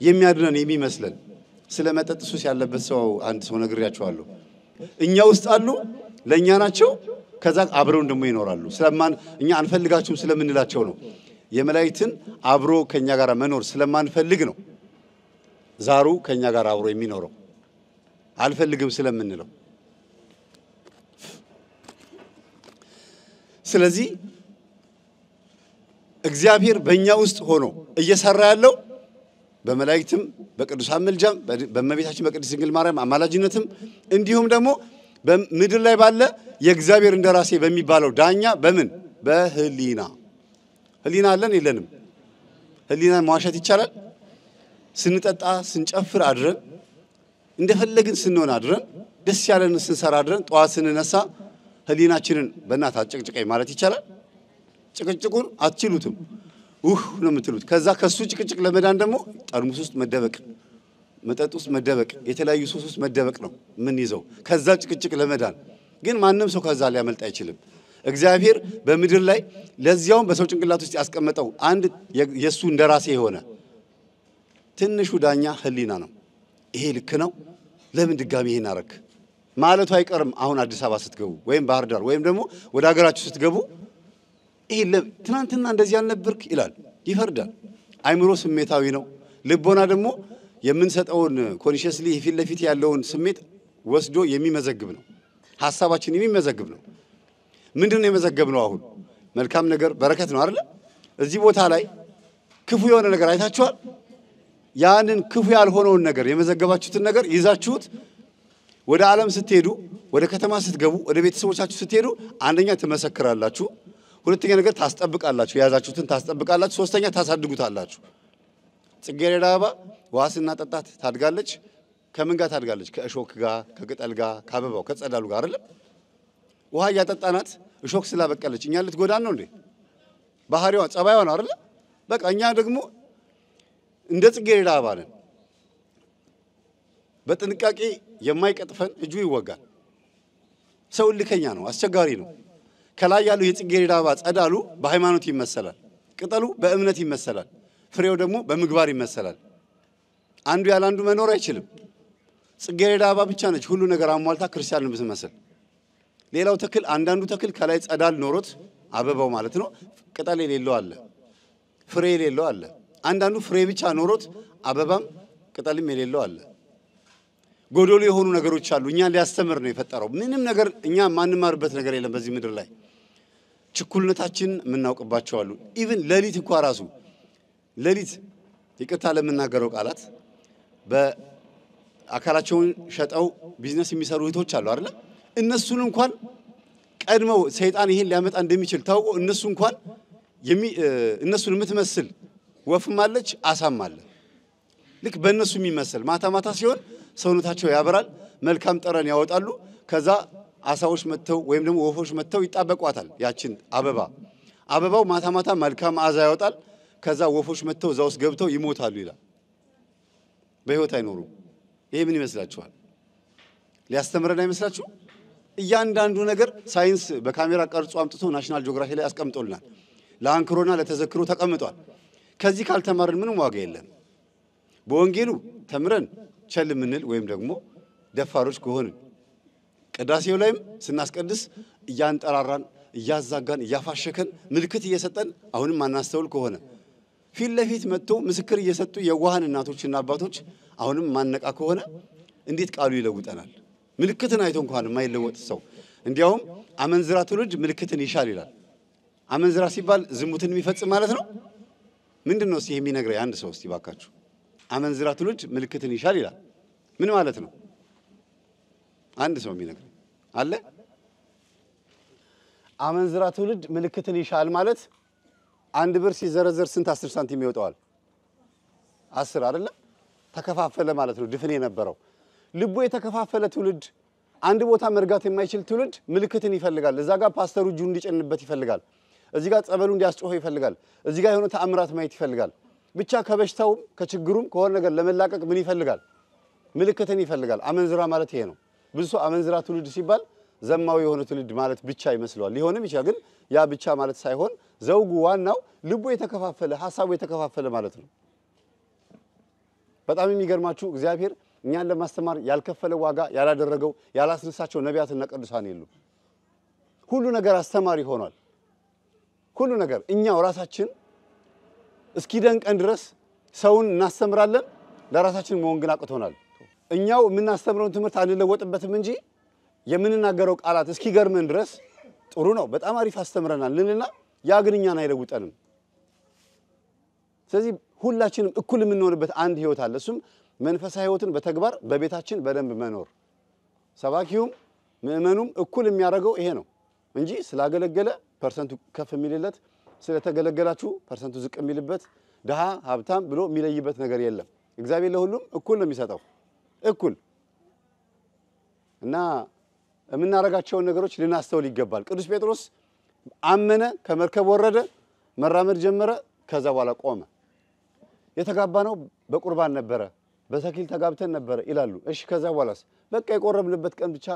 የሚያድነን የሚመስለን ስለመጠጥ ሱስ ያለበት ሰው አንድ ሰው ነግሬያቸዋለሁ እኛ ውስጥ አሉ ለኛ ናቸው ከዛ አብረውን ደግሞ ይኖራሉ ስለማን እኛ አንፈልጋችሁም ስለምንላቸው ነው የመላእክትን አብሮ ከኛ ጋር መኖር ስለማንፈልግ ነው ዛሩ ከኛ ጋር አብሮ የሚኖረው አልፈልግም ስለምንለው ስለዚህ እግዚአብሔር በእኛ ውስጥ ሆኖ እየሰራ ያለው በመላእክትም በቅዱሳን መልጃም በእመቤታችን በቅድስት ድንግል ማርያም አማላጅነትም እንዲሁም ደግሞ በምድር ላይ ባለ የእግዚአብሔር እንደራሴ በሚባለው ዳኛ በምን በህሊና ህሊና አለን የለንም ህሊና ማዋሸት ይቻላል ስንጠጣ ስንጨፍር አድረን እንደፈለግን ስንሆን አድረን ደስ ያለን ስንሰራ አድረን ጧት ስንነሳ ህሊናችንን በእናት አጭቅጭቀኝ ማለት ይቻላል ጭቅጭቁን አትችሉትም ነው የምትሉት ከዛ ከሱ ጭቅጭቅ ለመዳን ደግሞ ጠርሙስ ውስጥ መደበቅ መጠጥ ውስጥ መደበቅ የተለያዩ ሱስ ውስጥ መደበቅ ነው ምን ይዘው ከዛ ጭቅጭቅ ለመዳን ግን ማንንም ሰው ከዛ ሊያመልጥ አይችልም እግዚአብሔር በምድር ላይ ለዚያውም በሰው ጭንቅላት ውስጥ ያስቀመጠው አንድ የሱ እንደራሴ የሆነ ትንሹ ዳኛ ህሊና ነው ይሄ ልክ ነው ለምን ድጋሚ ይሄን አረክ ማለቱ አይቀርም አሁን አዲስ አበባ ስትገቡ ወይም ባህር ዳር ወይም ደግሞ ወደ ሀገራችሁ ስትገቡ ይሄ ትናንትና እንደዚህ ያልነበርክ ይላል ይፈርዳል አይምሮ ስሜታዊ ነው ልቦና ደግሞ የምንሰጠውን ኮንሺየስሊ ፊት ለፊት ያለውን ስሜት ወስዶ የሚመዘግብ ነው ሐሳባችን የሚመዘግብ ነው ምንድነው የመዘገብነው አሁን መልካም ነገር በረከት ነው አይደል እዚህ ቦታ ላይ ክፉ የሆነ ነገር አይታችኋል ያንን ክፉ ያልሆነውን ነገር የመዘገባችሁትን ነገር ይዛችሁት ወደ ዓለም ስትሄዱ ወደ ከተማ ስትገቡ ወደ ቤተሰቦቻችሁ ስትሄዱ አንደኛ ትመሰክራላችሁ ሁለተኛ ነገር ታስጠብቃላችሁ ያዛችሁትን ታስጠብቃላችሁ ሶስተኛ ታሳድጉታላችሁ ጽጌረዳ አበባ ዋስና ጠጣት ታድጋለች ከምን ጋር ታድጋለች ከእሾክ ጋር ከቅጠል ጋር ከአበባው ከጸዳሉ ጋር አይደል ውሃ ያጠጣናት እሾክ ስላበቀለች እኛ ልትጎዳን ነው እንዴ ባህሪዋ ጸባይዋ ነው አይደል በቃ እኛ ደግሞ እንደ ጽጌረዳ አበባ ነን በጥንቃቄ የማይቀጥፈን እጁ ይወጋል ሰው ልከኛ ነው አስቸጋሪ ነው ከላይ ያለው የጽጌረዳ አበባ ጸዳሉ በሃይማኖት ይመሰላል ቅጠሉ በእምነት ይመሰላል ፍሬው ደግሞ በምግባር ይመሰላል አንዱ ያለ አንዱ መኖር አይችልም ጽጌረዳ አበባ ብቻ ነች ሁሉ ነገር አሟልታ ክርስቲያንን ብትመስል ሌላው ተክል አንዳንዱ ተክል ከላይ ጸዳል ኖሮት አበባው ማለት ነው ቅጠል የሌለው አለ ፍሬ የሌለው አለ አንዳንዱ ፍሬ ብቻ ኖሮት አበባም ቅጠልም የሌለው አለ ጎዶሎ የሆኑ ነገሮች አሉ እኛ ሊያስተምር ነው የፈጠረው ምንም ነገር እኛ ማንማርበት ነገር የለም በዚህ ምድር ላይ ችኩልነታችን ምናውቅባቸው አሉ ኢቭን ለሊት እንኳን ራሱ ለሊት ይቅርታ ለምናገረው ቃላት በአካላቸውን ሸጠው ቢዝነስ የሚሰሩ እህቶች አሉ አይደል እነሱን እንኳን ቀድመው ሰይጣን ይሄን ሊያመጣ እንደሚችል ታውቆ እነሱ እንኳን እነሱን የምትመስል ወፍም አለች አሳም አለ ልክ በእነሱ የሚመስል ማታ ማታ ሲሆን ሰውነታቸው ያበራል መልካም ጠረን ያወጣሉ ከዛ አሳዎች መተው ወይም ደግሞ ወፎች መተው ይጣበቋታል ያችን አበባው ማታ ማታ መልካም መዓዛ ያወጣል ከዛ ወፎች መተው እዛ ውስጥ ገብተው ይሞታሉ ይላል በህይወት አይኖሩም ይሄ ምን ይመስላችኋል ሊያስተምረን አይመስላችሁ እያንዳንዱ ነገር ሳይንስ በካሜራ ቀርጾ አምጥቶ ናሽናል ጂኦግራፊ ላይ አስቀምጦልናል ለአንክሮና ለተዘክሮ ተቀምጧል ከዚህ ካልተማርን ምንም ዋጋ የለም በወንጌሉ ተምረን ቸል ምንል ወይም ደግሞ ደፋሮች ከሆነ ቅዳሴው ላይም ስናስቀድስ እያንጠራራን እያዛጋን እያፋሸከን ምልክት እየሰጠን አሁንም ማናስተውል ከሆነ ፊት ለፊት መጥቶ ምስክር እየሰጡ የዋሃን እናቶችና አባቶች አሁንም ማነቃ ከሆነ እንዴት ቃሉ ይለውጠናል ምልክትን አይቶ እንኳን የማይለወጥ ሰው እንዲያውም አመንዝራ ትውልድ ምልክትን ይሻል ይላል አመንዝራ ሲባል ዝሙትን የሚፈጽም ማለት ነው ምንድነው ሲህ የሚነግረኝ አንድ ሰው እስቲ ባካችሁ አመንዝራ ትውልድ ምልክትን ይሻል ይላል ምን ማለት ነው አንድ ሰው የሚነግረኝ አለ አመንዝራ ትውልድ ምልክትን ይሻል ማለት አንድ ብር ሲዘረዘር ስንት 10 ሳንቲም ይወጣዋል 10 አይደለ ተከፋፈለ ማለት ነው ድፍን የነበረው ልቦ የተከፋፈለ ትውልድ አንድ ቦታ መርጋት የማይችል ትውልድ ምልክትን ይፈልጋል እዛ ጋር ፓስተሩ እጁን እንዲጨንበት ይፈልጋል እዚህ ጋር ጸበሉ እንዲያስጮህ ይፈልጋል እዚህ ጋር የሆነ ተአምራት ማየት ይፈልጋል ብቻ ከበሽታው ከችግሩም ከሆነ ነገር ለመላቀቅ ምን ይፈልጋል ምልክትን ይፈልጋል አመንዝራ ማለት ይሄ ነው ብዙ ሰው አመንዝራ ትውልድ ሲባል ዘማዊ የሆነ ትውልድ ማለት ብቻ ይመስላል ሊሆንም ይችላል ግን ያ ብቻ ማለት ሳይሆን ዘውጉ ዋናው ልቦ የተከፋፈለ ሐሳቡ የተከፋፈለ ማለት ነው በጣም የሚገርማችሁ እግዚአብሔር እኛን ለማስተማር ያልከፈለ ዋጋ ያላደረገው ያላስነሳቸው ነቢያትና ቅዱሳን የሉ ሁሉ ነገር አስተማሪ ሆኗል ሁሉ ነገር እኛው ራሳችን እስኪደንቀን ድረስ ሰውን እናስተምራለን ለራሳችን መሆን ግን አቅቶናል እኛው የምናስተምረውን ትምህርት አንለወጥበትም እንጂ የምንናገረው ቃላት እስኪገርመን ድረስ ጥሩ ነው በጣም አሪፍ አስተምረናል ልንልና ያ ግን እኛን አይለውጠንም ስለዚህ ሁላችንም እኩል የምንሆንበት አንድ ህይወት አለ እሱም መንፈሳዊ ህይወትን በተግባር በቤታችን በደንብ መኖር ሰባኪውም ምእመኑም እኩል የሚያደርገው ይሄ ነው እንጂ ስላገለገለ ፐርሰንቱ ከፍ የሚልለት ስለተገለገላችሁ ፐርሰንቱ ዝቅ የሚልበት ደሃ ሀብታም ብሎ የሚለይበት ነገር የለም እግዚአብሔር ለሁሉም እኩል ነው የሚሰጠው እኩል እና የምናረጋቸውን ነገሮች ልናስተውል ይገባል ቅዱስ ጴጥሮስ አመነ ከመርከብ ወረደ መራመድ ጀመረ ከዛ በኋላ ቆመ የተጋባነው በቁርባን ነበረ በተክሊል ተጋብተን ነበረ ይላሉ እሺ ከዛ በኋላስ በቃ የቆረብንበት ቀን ብቻ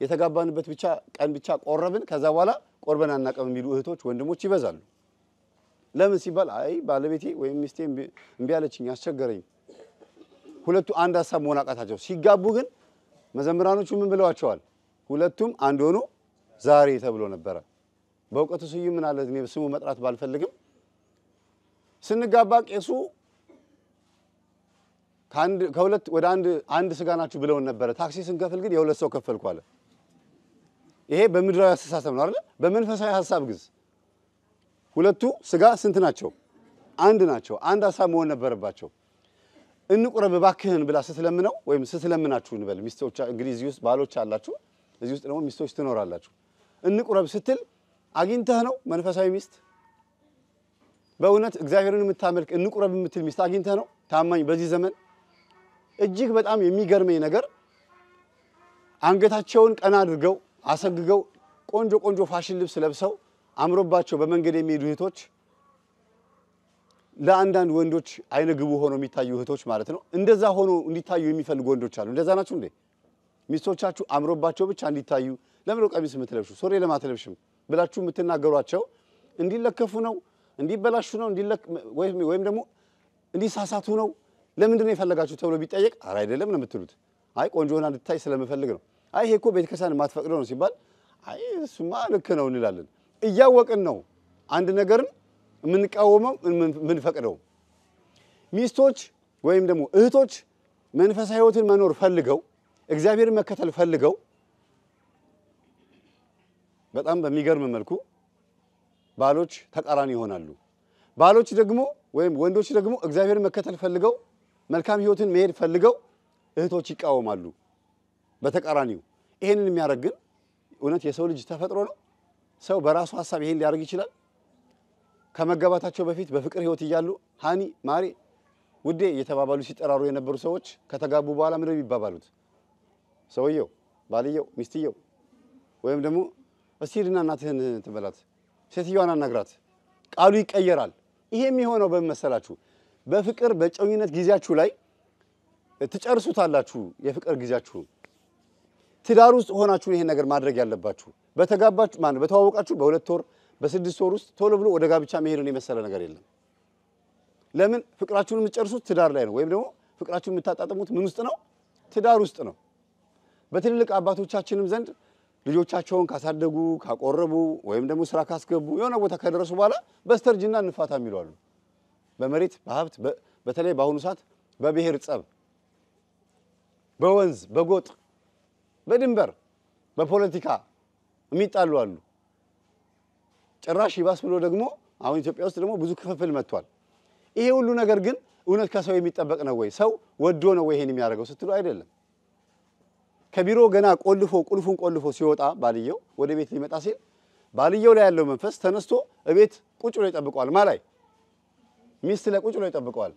የተጋባንበት ብቻ ቀን ብቻ ቆረብን ከዛ በኋላ ቆርበን አናቀም የሚሉ እህቶች ወንድሞች ይበዛሉ ለምን ሲባል አይ ባለቤቴ ወይም ሚስቴ እምቢ አለችኝ አስቸገረኝ ሁለቱ አንድ ሐሳብ መሆን አቃታቸው። ሲጋቡ ግን መዘምራኖቹ ምን ብለዋቸዋል? ሁለቱም አንድ ሆኖ ዛሬ ተብሎ ነበረ። በእውቀቱ ስዩም ምን አለ እኔ ስሙ መጥራት ባልፈልግም ስንጋባ ቄሱ ከሁለት ወደ አንድ ስጋ ናችሁ ብለውን ነበረ። ታክሲ ስንከፍል ግን የሁለት ሰው ከፈልኩ አለ። ይሄ በምድራዊ አስተሳሰብ ነው አይደል? በመንፈሳዊ ሐሳብ ግን ሁለቱ ስጋ ስንት ናቸው? አንድ ናቸው። አንድ ሐሳብ መሆን ነበረባቸው። እንቁረብ ባክህን ብላ ስትለምነው ወይም ስትለምናችሁ እንበል ሚስቶች እንግዲህ እዚህ ውስጥ ባሎች አላችሁ፣ እዚህ ውስጥ ደግሞ ሚስቶች ትኖራላችሁ። እንቁረብ ስትል አግኝተህ ነው መንፈሳዊ ሚስት በእውነት እግዚአብሔርን የምታመልክ እንቁረብ የምትል ሚስት አግኝተህ ነው ታማኝ? በዚህ ዘመን እጅግ በጣም የሚገርመኝ ነገር አንገታቸውን ቀና አድርገው አሰግገው ቆንጆ ፋሽን ልብስ ለብሰው አምሮባቸው በመንገድ የሚሄዱ እህቶች ለአንዳንድ ወንዶች አይነ ግቡ ሆነው የሚታዩ እህቶች ማለት ነው። እንደዛ ሆኖ እንዲታዩ የሚፈልጉ ወንዶች አሉ። እንደዛ ናችሁ እንዴ? ሚስቶቻችሁ አምሮባቸው ብቻ እንዲታዩ ለምን ቀሚስ የምትለብሹ ሶሪ ለማትለብሽም ብላችሁ የምትናገሯቸው እንዲለከፉ ነው፣ እንዲበላሹ ነው፣ ወይም ደግሞ እንዲሳሳቱ ነው። ለምንድን ነው የፈለጋችሁ ተብሎ ቢጠየቅ አረ አይደለም ነው የምትሉት። አይ ቆንጆ ሆና እንድታይ ስለምፈልግ ነው። አይ ይሄ እኮ ቤተክርስቲያን የማትፈቅደው ነው ሲባል አይ እሱማ ልክ ነው እንላለን። እያወቅን ነው አንድ ነገርን የምንቃወመው የምንፈቅደው። ሚስቶች ወይም ደግሞ እህቶች መንፈሳዊ ሕይወትን መኖር ፈልገው እግዚአብሔርን መከተል ፈልገው በጣም በሚገርም መልኩ ባሎች ተቃራኒ ይሆናሉ። ባሎች ደግሞ ወይም ወንዶች ደግሞ እግዚአብሔርን መከተል ፈልገው መልካም ሕይወትን መሄድ ፈልገው እህቶች ይቃወማሉ በተቃራኒው። ይሄንን የሚያደርግ ግን እውነት የሰው ልጅ ተፈጥሮ ነው? ሰው በራሱ ሐሳብ ይሄን ሊያደርግ ይችላል? ከመጋባታቸው በፊት በፍቅር ሕይወት እያሉ ሃኒ ማሪ ውዴ እየተባባሉ ሲጠራሩ የነበሩ ሰዎች ከተጋቡ በኋላ ምንድነው የሚባባሉት? ሰውየው ባልየው ሚስትየው ወይም ደግሞ እስቲ ሄድና እናትህን ትበላት ሴትዮዋን አናግራት ቃሉ ይቀየራል። ይሄ የሚሆነው በመሰላችሁ በፍቅር በጨውኝነት ጊዜያችሁ ላይ ትጨርሱታላችሁ። የፍቅር ጊዜያችሁ ትዳር ውስጥ ሆናችሁ ይሄን ነገር ማድረግ ያለባችሁ። በተጋባችሁ ማን በተዋወቃችሁ በሁለት ወር በስድስት ወር ውስጥ ቶሎ ብሎ ወደ ጋብቻ መሄድን የመሰለ ነገር የለም። ለምን ፍቅራችሁን የምትጨርሱት ትዳር ላይ ነው። ወይም ደግሞ ፍቅራችሁን የምታጣጥሙት ምን ውስጥ ነው? ትዳር ውስጥ ነው። በትልልቅ አባቶቻችንም ዘንድ ልጆቻቸውን ካሳደጉ ካቆረቡ ወይም ደግሞ ስራ ካስገቡ የሆነ ቦታ ከደረሱ በኋላ በስተርጅና እንፋታ የሚሉ አሉ። በመሬት በሀብት በተለይ በአሁኑ ሰዓት በብሔር ጸብ፣ በወንዝ በጎጥ በድንበር በፖለቲካ የሚጣሉ አሉ። ጭራሽ ይባስ ብሎ ደግሞ አሁን ኢትዮጵያ ውስጥ ደግሞ ብዙ ክፍፍል መጥቷል። ይሄ ሁሉ ነገር ግን እውነት ከሰው የሚጠበቅ ነው ወይ? ሰው ወዶ ነው ወይ ይሄን የሚያደርገው ስትሉ አይደለም። ከቢሮ ገና ቁልፉን ቆልፎ ሲወጣ ባልየው ወደ ቤት ሊመጣ ሲል ባልየው ላይ ያለው መንፈስ ተነስቶ እቤት ቁጭ ብሎ ይጠብቀዋል። ማላይ ሚስት ላይ ቁጭ ብሎ ይጠብቀዋል።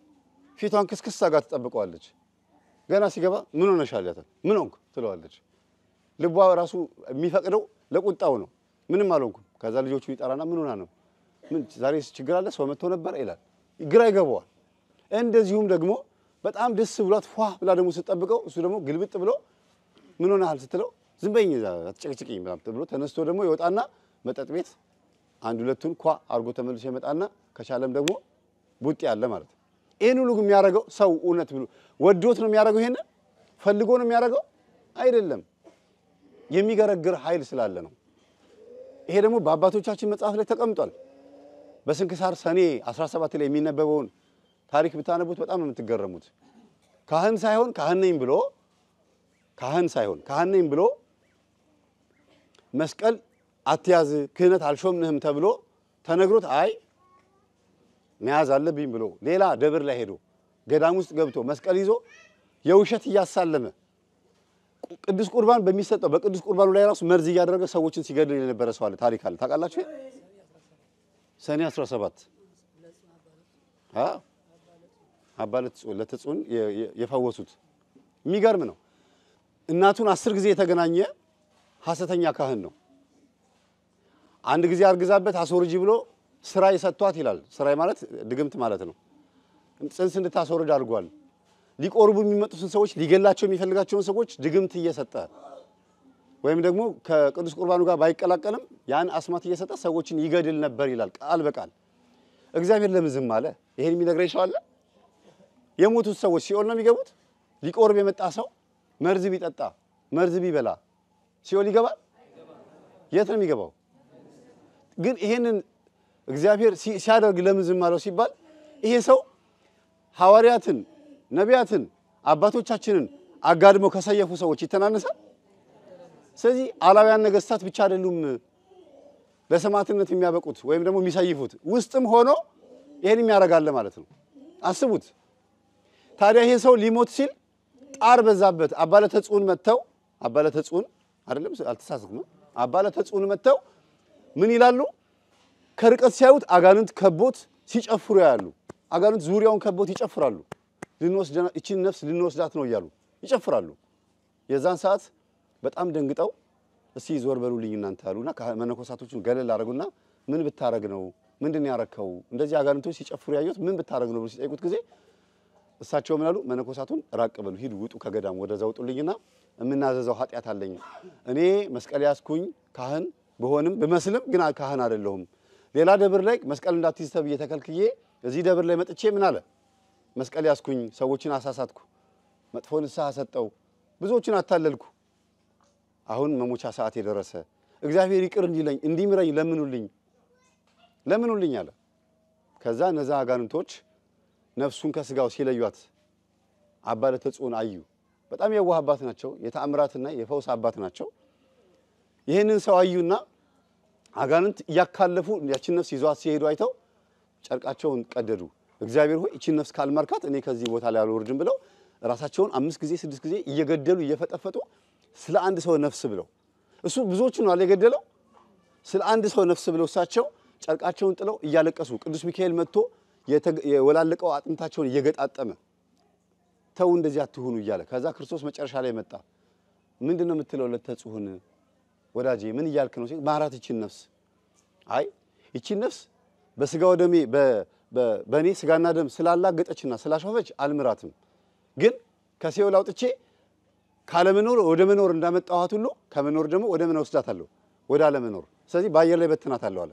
ፊቷን ክስክስ አጋ ትጠብቀዋለች። ገና ሲገባ ምን ሆነሻል ያተ ምን ሆንክ ትለዋለች። ልቧ ራሱ የሚፈቅደው ለቁጣው ነው። ምንም አልሆንኩም። ከዛ ልጆቹ ይጠራና ምን ሆና ነው? ምን ዛሬ ችግር አለ? ሰው መጥቶ ነበር ይላል። ግራ ይገባዋል። እንደዚሁም ደግሞ በጣም ደስ ብሏት ፏ ብላ ደግሞ ስትጠብቀው እሱ ደግሞ ግልብጥ ብሎ ምን ሆነሃል ስትለው ዝም በይኝ አትጨቅጭቅኝ ብሎ ተነስቶ ደግሞ ይወጣና መጠጥ ቤት አንድ ሁለቱን ኳ አርጎ ተመልሶ ይመጣና ከቻለም ደግሞ ቡጥ ያለ ማለት ነው። ይሄን ሁሉ የሚያደርገው ሰው እውነት ብሎ ወዶት ነው የሚያደርገው? ይሄን ፈልጎ ነው የሚያደርገው? አይደለም። የሚገረግር ኃይል ስላለ ነው። ይሄ ደግሞ በአባቶቻችን መጽሐፍ ላይ ተቀምጧል። በስንክሳር ሰኔ 17 ላይ የሚነበበውን ታሪክ ብታነቡት በጣም የምትገረሙት ካህን ሳይሆን ካህን ነኝ ብሎ መስቀል አትያዝ ክህነት አልሾምንህም ተብሎ ተነግሮት አይ መያዝ አለብኝ ብሎ ሌላ ደብር ላይ ሄዶ ገዳም ውስጥ ገብቶ መስቀል ይዞ የውሸት እያሳለመ ቅዱስ ቁርባን በሚሰጠው በቅዱስ ቁርባኑ ላይ ራሱ መርዝ እያደረገ ሰዎችን ሲገድል የነበረ ሰው አለ። ታሪክ አለ። ታውቃላችሁ? ሰኔ 17 አባለት ለተጹን የፈወሱት የሚገርም ነው። እናቱን 10 ጊዜ የተገናኘ ሐሰተኛ ካህን ነው። አንድ ጊዜ አርግዛበት አስወርጂ ብሎ ስራይ ሰጥቷት ይላል። ስራይ ማለት ድግምት ማለት ነው። ጽንስ እንድታስወርድ አድርጓል። ሊቆርቡ የሚመጡትን ሰዎች ሊገላቸው የሚፈልጋቸውን ሰዎች ድግምት እየሰጠ ወይም ደግሞ ከቅዱስ ቁርባኑ ጋር ባይቀላቀልም ያን አስማት እየሰጠ ሰዎችን ይገድል ነበር ይላል ቃል በቃል። እግዚአብሔር ለምን ዝም አለ? ይሄን የሚነግረኝ ሰው አለ? የሞቱት ሰዎች ሲኦል ነው የሚገቡት? ሊቆርብ የመጣ ሰው መርዝ ቢጠጣ መርዝ ቢበላ ሲኦል ይገባል? የት ነው የሚገባው? ግን ይሄንን እግዚአብሔር ሲያደርግ ለምን ዝም አለው ሲባል ይሄ ሰው ሐዋርያትን ነቢያትን አባቶቻችንን አጋድመው ከሰየፉ ሰዎች ይተናነሳል። ስለዚህ አላውያን ነገስታት ብቻ አይደሉም ለሰማዕትነት የሚያበቁት ወይም ደግሞ የሚሰይፉት ውስጥም ሆኖ ይሄን የሚያረጋለ ማለት ነው። አስቡት ታዲያ ይሄ ሰው ሊሞት ሲል ጣር በዛበት አባለተጽኡን መተው አባለተጽኡን አይደለም አልተሳሳትኩም አባለተጽኡን መተው ምን ይላሉ? ከርቀት ሲያዩት አጋንንት ከቦት ሲጨፍሩ ያያሉ። አጋንንት ዙሪያውን ከቦት ይጨፍራሉ። እቺን ነፍስ ልንወስዳት ነው እያሉ ይጨፍራሉ። የዛን ሰዓት በጣም ደንግጠው እስቲ ዞር በሉልኝ እናንተ አሉና መነኮሳቶቹን ገለል አረጉና ምን ብታረግ ነው ምንድነው ያረከው እንደዚህ አጋንንቶች ሲጨፍሩ ያዩት ምን ብታረግ ነው ብሎ ሲጠይቁት ጊዜ እሳቸው ምን አሉ? መነኮሳቱን ራቅ በሉ ሂዱ ውጡ ከገዳም ወደዛው ውጡልኝና እምናዘዘው ኃጢአት አለኝ እኔ መስቀል ያስኩኝ ካህን በሆንም በመስልም ግን ካህን አይደለሁም ሌላ ደብር ላይ መስቀል እንዳትይዝ ተብዬ ተከልክዬ እዚህ ደብር ላይ መጥቼ ምን አለ መስቀል ያስኩኝ ሰዎችን አሳሳትኩ መጥፎ ንስሐ ሰጠው ብዙዎችን አታለልኩ አሁን መሞቻ ሰዓት የደረሰ እግዚአብሔር ይቅር እንዲለኝ እንዲምረኝ ለምኑልኝ አለ። ከዛ እነዛ አጋንንቶች ነፍሱን ከስጋው ሲለዩት አባለተጽኡን አዩ። በጣም የዋህ አባት ናቸው። የተአምራትና የፈውስ አባት ናቸው። ይሄንን ሰው አዩና አጋንንት ያካለፉ ያችን ነፍስ ይዟት ሲሄዱ አይተው ጨርቃቸውን ቀደዱ። እግዚአብሔር ሆይ እቺን ነፍስ ካልማርካት እኔ ከዚህ ቦታ ላይ አልወርድም ብለው ራሳቸውን 5 ጊዜ 6 ጊዜ እየገደሉ እየፈጠፈጡ ስለ አንድ ሰው ነፍስ ብለው እሱ ብዙዎችን ነው አለገደለው ስለ አንድ ሰው ነፍስ ብለው እሳቸው ጨርቃቸውን ጥለው እያለቀሱ ቅዱስ ሚካኤል መጥቶ የወላለቀው አጥንታቸውን እየገጣጠመ ተው እንደዚህ አትሁኑ እያለ ከዛ ክርስቶስ መጨረሻ ላይ መጣ። ምንድነው የምትለው ለተጽኡን ወዳጄ ምን እያልክ ነው ሲል ማራት እቺን ነፍስ አይ እቺን ነፍስ በስጋው ደሜ በኔ ስጋና ደም ስላላገጠችና ስላሾፈች አልምራትም ግን ከሲኦል አውጥቼ ካለመኖር ወደ መኖር እንዳመጣኋት ሁሉ ከመኖር ደግሞ ወደ ምን ወስዳታለሁ ወደ አለመኖር ስለዚህ በአየር ላይ በትናታለሁ አለ።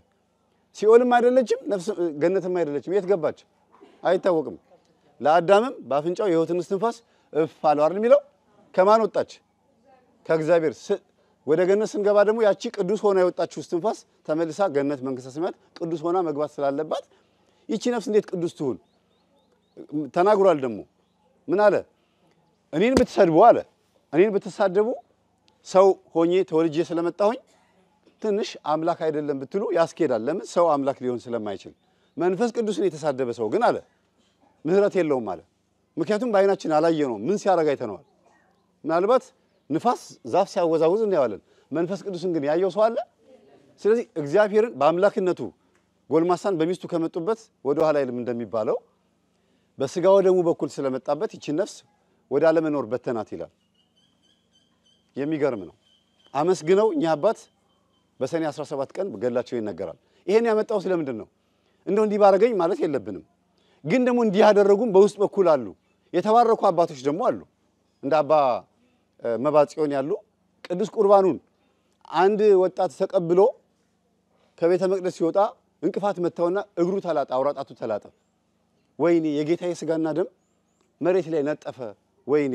ሲኦልም አይደለችም ነፍስ ገነትም አይደለችም የት ገባች አይታወቅም። ለአዳምም በአፍንጫው የሕይወትን እስትንፋስ እፍ አለው አይደል የሚለው ከማን ወጣች ከእግዚአብሔር ወደ ገነት ስንገባ ደግሞ ያቺ ቅዱስ ሆና የወጣችው እስትንፋስ ተመልሳ ገነት መንግስተ ሰማያት ቅዱስ ሆና መግባት ስላለባት ይቺ ነፍስ እንዴት ቅዱስ ትሁን ተናግሯል። ደግሞ ምን አለ እኔን ብትሰድቡ አለ እኔን ብትሳደቡ ሰው ሆኜ ተወልጄ ስለመጣሁኝ ትንሽ አምላክ አይደለም ብትሉ ያስኬዳል። ለምን ሰው አምላክ ሊሆን ስለማይችል መንፈስ ቅዱስን የተሳደበ ሰው ግን አለ ምህረት የለውም አለ። ምክንያቱም በአይናችን አላየነው ምን ሲያረጋ አይተነዋል። ምናልባት ንፋስ ዛፍ ሲያወዛውዝ እናያለን። መንፈስ ቅዱስን ግን ያየው ሰው አለ? ስለዚህ እግዚአብሔርን በአምላክነቱ ጎልማሳን በሚስቱ ከመጡበት ወደ ኋላ ይልም እንደሚባለው በስጋው ደሙ በኩል ስለመጣበት ይቺ ነፍስ ወደ አለመኖር በተናት ይላል። የሚገርም ነው። አመስግነው እኛ አባት በሰኔ 17 ቀን ገላቸው ይነገራል። ይሄን ያመጣው ስለምንድን ነው? እንደው እንዲህ ባረገኝ ማለት የለብንም። ግን ደግሞ እንዲህ ያደረጉም በውስጥ በኩል አሉ። የተባረኩ አባቶች ደግሞ አሉ። እንደ አባ መባጽዮን ያሉ ቅዱስ ቁርባኑን አንድ ወጣት ተቀብሎ ከቤተ መቅደስ ሲወጣ እንቅፋት መታውና እግሩ ተላጠ፣ አውራጣቱ ተላጠ። ወይኔ የጌታዬ ስጋና ደም መሬት ላይ ነጠፈ፣ ወይኔ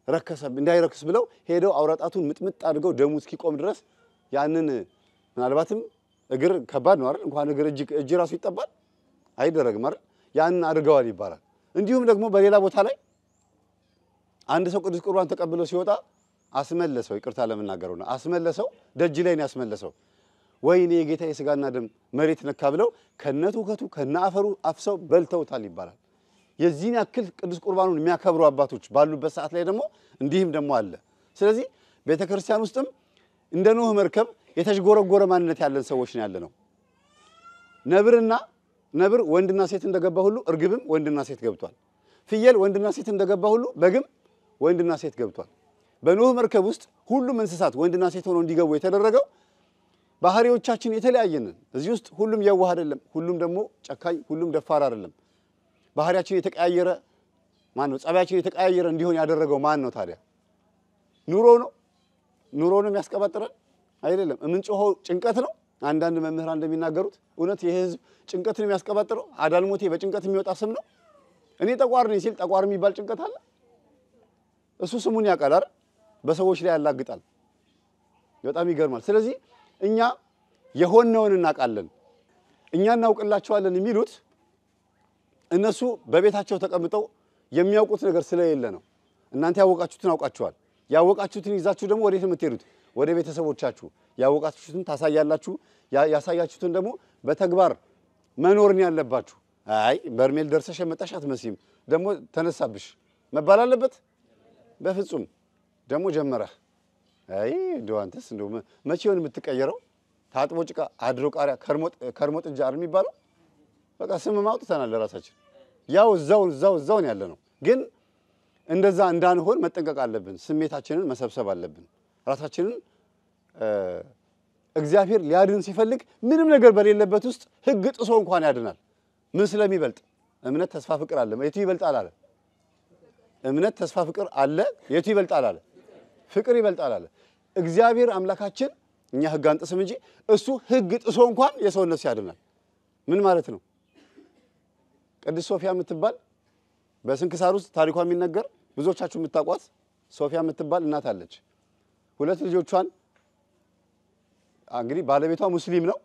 ረከሰ እንዳይረክስ ብለው ሄደው አውራጣቱን ምጥምጥ አድርገው ደሙ እስኪቆም ድረስ ያንን ምናልባትም እግር ከባድ ነው አይደል? እንኳን እግር እጅ ራሱ ይጠባል አይደረግም አይደል? ያንን አድርገዋል ይባላል። እንዲሁም ደግሞ በሌላ ቦታ ላይ አንድ ሰው ቅዱስ ቁርባን ተቀብሎ ሲወጣ አስመለሰው፣ ይቅርታ ለምናገረው ነው አስመለሰው፣ ደጅ ላይ ነው ያስመለሰው። ወይኔ የጌታዬ ስጋና ደም መሬት ነካ ብለው ከነቱከቱ ከነአፈሩ አፍሰው በልተውታል ይባላል። የዚህን ያክል ቅዱስ ቁርባኑን የሚያከብሩ አባቶች ባሉበት ሰዓት ላይ ደግሞ እንዲህም ደግሞ አለ። ስለዚህ ቤተክርስቲያን ውስጥም እንደ ኖህ መርከብ የተሽጎረጎረ ማንነት ያለን ሰዎች ነው ያለነው። ነብር ወንድና ሴት እንደገባ ሁሉ እርግብም ወንድና ሴት ገብቷል። ፍየል ወንድና ሴት እንደገባ ሁሉ በግም ወንድና ሴት ገብቷል። በኖህ መርከብ ውስጥ ሁሉም እንስሳት ወንድና ሴት ሆነው እንዲገቡ የተደረገው ባህሪዎቻችን የተለያየን። እዚህ ውስጥ ሁሉም የዋህ አይደለም፣ ሁሉም ደግሞ ጨካኝ፣ ሁሉም ደፋር አይደለም። ባህሪያችን የተቀያየረ ማን ነው? ጸባያችን የተቀያየረ እንዲሆን ያደረገው ማን ነው ታዲያ? ኑሮ ነው የሚያስቀባጥረን አይደለም። የምንጮኸው ጭንቀት ነው። አንዳንድ መምህራን እንደሚናገሩት እውነት የህዝብ ጭንቀትን የሚያስቀባጥረው አዳልሞቴ በጭንቀት የሚወጣ ስም ነው። እኔ ጠቋር ነኝ ሲል ጠቋር የሚባል ጭንቀት አለ እሱ ስሙን ያውቃል አይደል? በሰዎች ላይ ያላግጣል። በጣም ይገርማል። ስለዚህ እኛ የሆነውን እናውቃለን፣ እኛ እናውቅላቸዋለን የሚሉት እነሱ በቤታቸው ተቀምጠው የሚያውቁት ነገር ስለሌለ ነው። እናንተ ያወቃችሁትን አውቃችኋል። ያወቃችሁትን ይዛችሁ ደግሞ ወዴት የምትሄዱት? ወደ ቤተሰቦቻችሁ። ያወቃችሁትን ታሳያላችሁ። ያሳያችሁትን ደግሞ በተግባር መኖርን ያለባችሁ። አይ በርሜል ደርሰሽ መጣሽ አትመስይም ደግሞ ተነሳብሽ መባል አለበት? በፍጹም። ደግሞ ጀመረህ። አይ እንደው አንተስ እንደው መቼ ይሆን የምትቀየረው? ታጥቦ ጭቃ አድሮ ቃሪያ ከርሞ ጥጃ አይደል የሚባለው? በቃ ስም ማውጥተናል ለራሳችን። ያው እዛው ያለ ነው። ግን እንደዛ እንዳንሆን መጠንቀቅ አለብን። ስሜታችንን መሰብሰብ አለብን። ራሳችንን እግዚአብሔር ሊያድን ሲፈልግ ምንም ነገር በሌለበት ውስጥ ሕግ ጥሶ እንኳን ያድናል። ምን ስለሚበልጥ? እምነት፣ ተስፋ፣ ፍቅር አለ። የቱ ይበልጣል አለ? እምነት፣ ተስፋ፣ ፍቅር አለ። የቱ ይበልጣል አለ? ፍቅር ይበልጣል አለ። እግዚአብሔር አምላካችን እኛ ሕግ አንጥስም እንጂ እሱ ሕግ ጥሶ እንኳን የሰውን ነፍስ ያድናል። ምን ማለት ነው? ቅድስት ሶፊያ የምትባል በስንክሳር ውስጥ ታሪኳ የሚነገር ብዙዎቻችሁ የምታውቋት ሶፊያ የምትባል እናት አለች። ሁለት ልጆቿን እንግዲህ ባለቤቷ ሙስሊም ነው።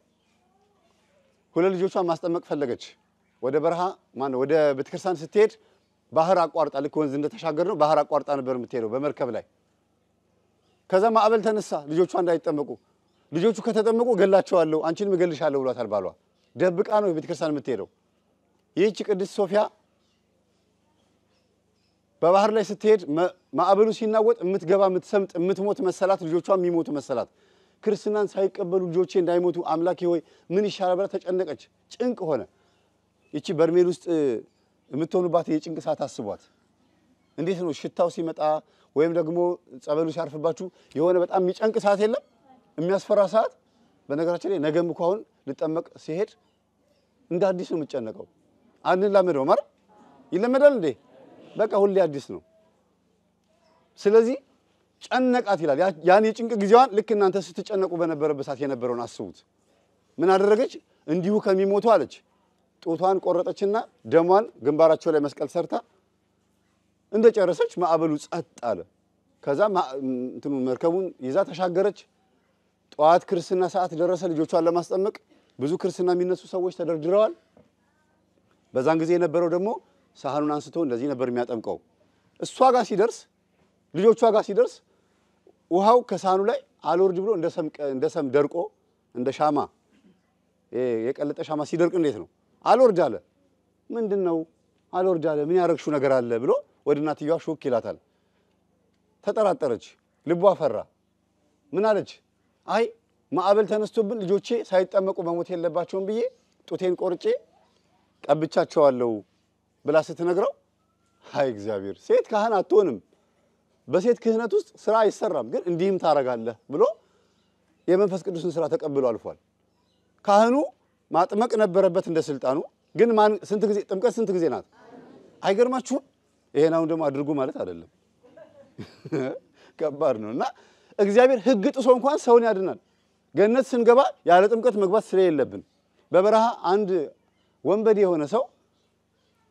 ሁለት ልጆቿን ማስጠመቅ ፈለገች። ወደ በረሃ ወደ ቤተክርስቲያን ስትሄድ ባህር አቋርጣ ልክ ወንዝ እንደተሻገር ነው ባህር አቋርጣ ነበር የምትሄደው በመርከብ ላይ። ከዛ ማዕበል ተነሳ ልጆቿ እንዳይጠመቁ። ልጆቹ ከተጠመቁ ገላቸዋለሁ አንቺንም እገልሻለሁ ብሏታል ባሏ። ደብቃ ነው ቤተክርስቲያን የምትሄደው። ይህች ቅድስት ሶፊያ በባህር ላይ ስትሄድ ማዕበሉ ሲናወጥ የምትገባ የምትሰምጥ የምትሞት መሰላት። ልጆቿ የሚሞቱ መሰላት። ክርስትናን ሳይቀበሉ ልጆቼ እንዳይሞቱ አምላኬ ሆይ ምን ይሻላል ብላ ተጨነቀች። ጭንቅ ሆነ። ይቺ በርሜል ውስጥ የምትሆኑባት የጭንቅ ሰዓት አስቧት። እንዴት ነው ሽታው ሲመጣ ወይም ደግሞ ጸበሉ ሲያርፍባችሁ የሆነ በጣም የሚጨንቅ ሰዓት የለም? የሚያስፈራ ሰዓት። በነገራችን ላይ ነገም እኮ አሁን ልጠመቅ ሲሄድ እንደ አዲስ ነው የምጨነቀው። አንላመደው ማለት ይለመዳል እንዴ? በቃ ሁሌ አዲስ ነው። ስለዚህ ጨነቃት ይላል። ያን የጭንቅ ጊዜዋን ልክ እናንተ ስትጨነቁ በነበረበት ሰዓት የነበረውን አስቡት። ምን አደረገች? እንዲሁ ከሚሞቱ አለች ጡቷን ቆረጠችና ደሟን ግንባራቸው ላይ መስቀል ሰርታ እንደጨረሰች ማዕበሉ ጸጥ አለ። ከዛ መርከቡን ይዛ ተሻገረች። ጠዋት ክርስትና ሰዓት ደረሰ። ልጆቿን ለማስጠመቅ ብዙ ክርስትና የሚነሱ ሰዎች ተደርድረዋል። በዛን ጊዜ የነበረው ደግሞ ሳህኑን አንስቶ እንደዚህ ነበር የሚያጠምቀው። እሷ ጋር ሲደርስ ልጆቿ ጋር ሲደርስ ውሃው ከሳህኑ ላይ አልወርድ ብሎ እንደ ሰም ደርቆ እንደ ሻማ የቀለጠ ሻማ ሲደርቅ እንዴት ነው አልወርድ አለ። ምንድነው አልወርድ አለ? ምን ያረግሹ ነገር አለ ብሎ ወደ እናትየዋ ሾክ ይላታል። ተጠራጠረች፣ ልቧ ፈራ። ምን አለች? አይ ማዕበል ተነስቶብን ልጆቼ ሳይጠመቁ መሞት የለባቸውም ብዬ ጡቴን ቆርጬ ቀብቻቸዋለሁ ብላ ስትነግረው አይ እግዚአብሔር ሴት ካህን አትሆንም፣ በሴት ክህነት ውስጥ ስራ አይሰራም፣ ግን እንዲህም ታረጋለህ ብሎ የመንፈስ ቅዱስን ስራ ተቀብሎ አልፏል። ካህኑ ማጥመቅ ነበረበት እንደ ስልጣኑ። ግን ስንት ጊዜ ጥምቀት ስንት ጊዜ ናት? አይገርማችሁም? ይሄን አሁን ደግሞ አድርጉ ማለት አይደለም። ከባድ ነውና እግዚአብሔር ሕግ ጥሶ እንኳን ሰውን ያድናል። ገነት ስንገባ ያለ ጥምቀት መግባት ስለሌለብን በበረሃ አንድ ወንበዴ የሆነ ሰው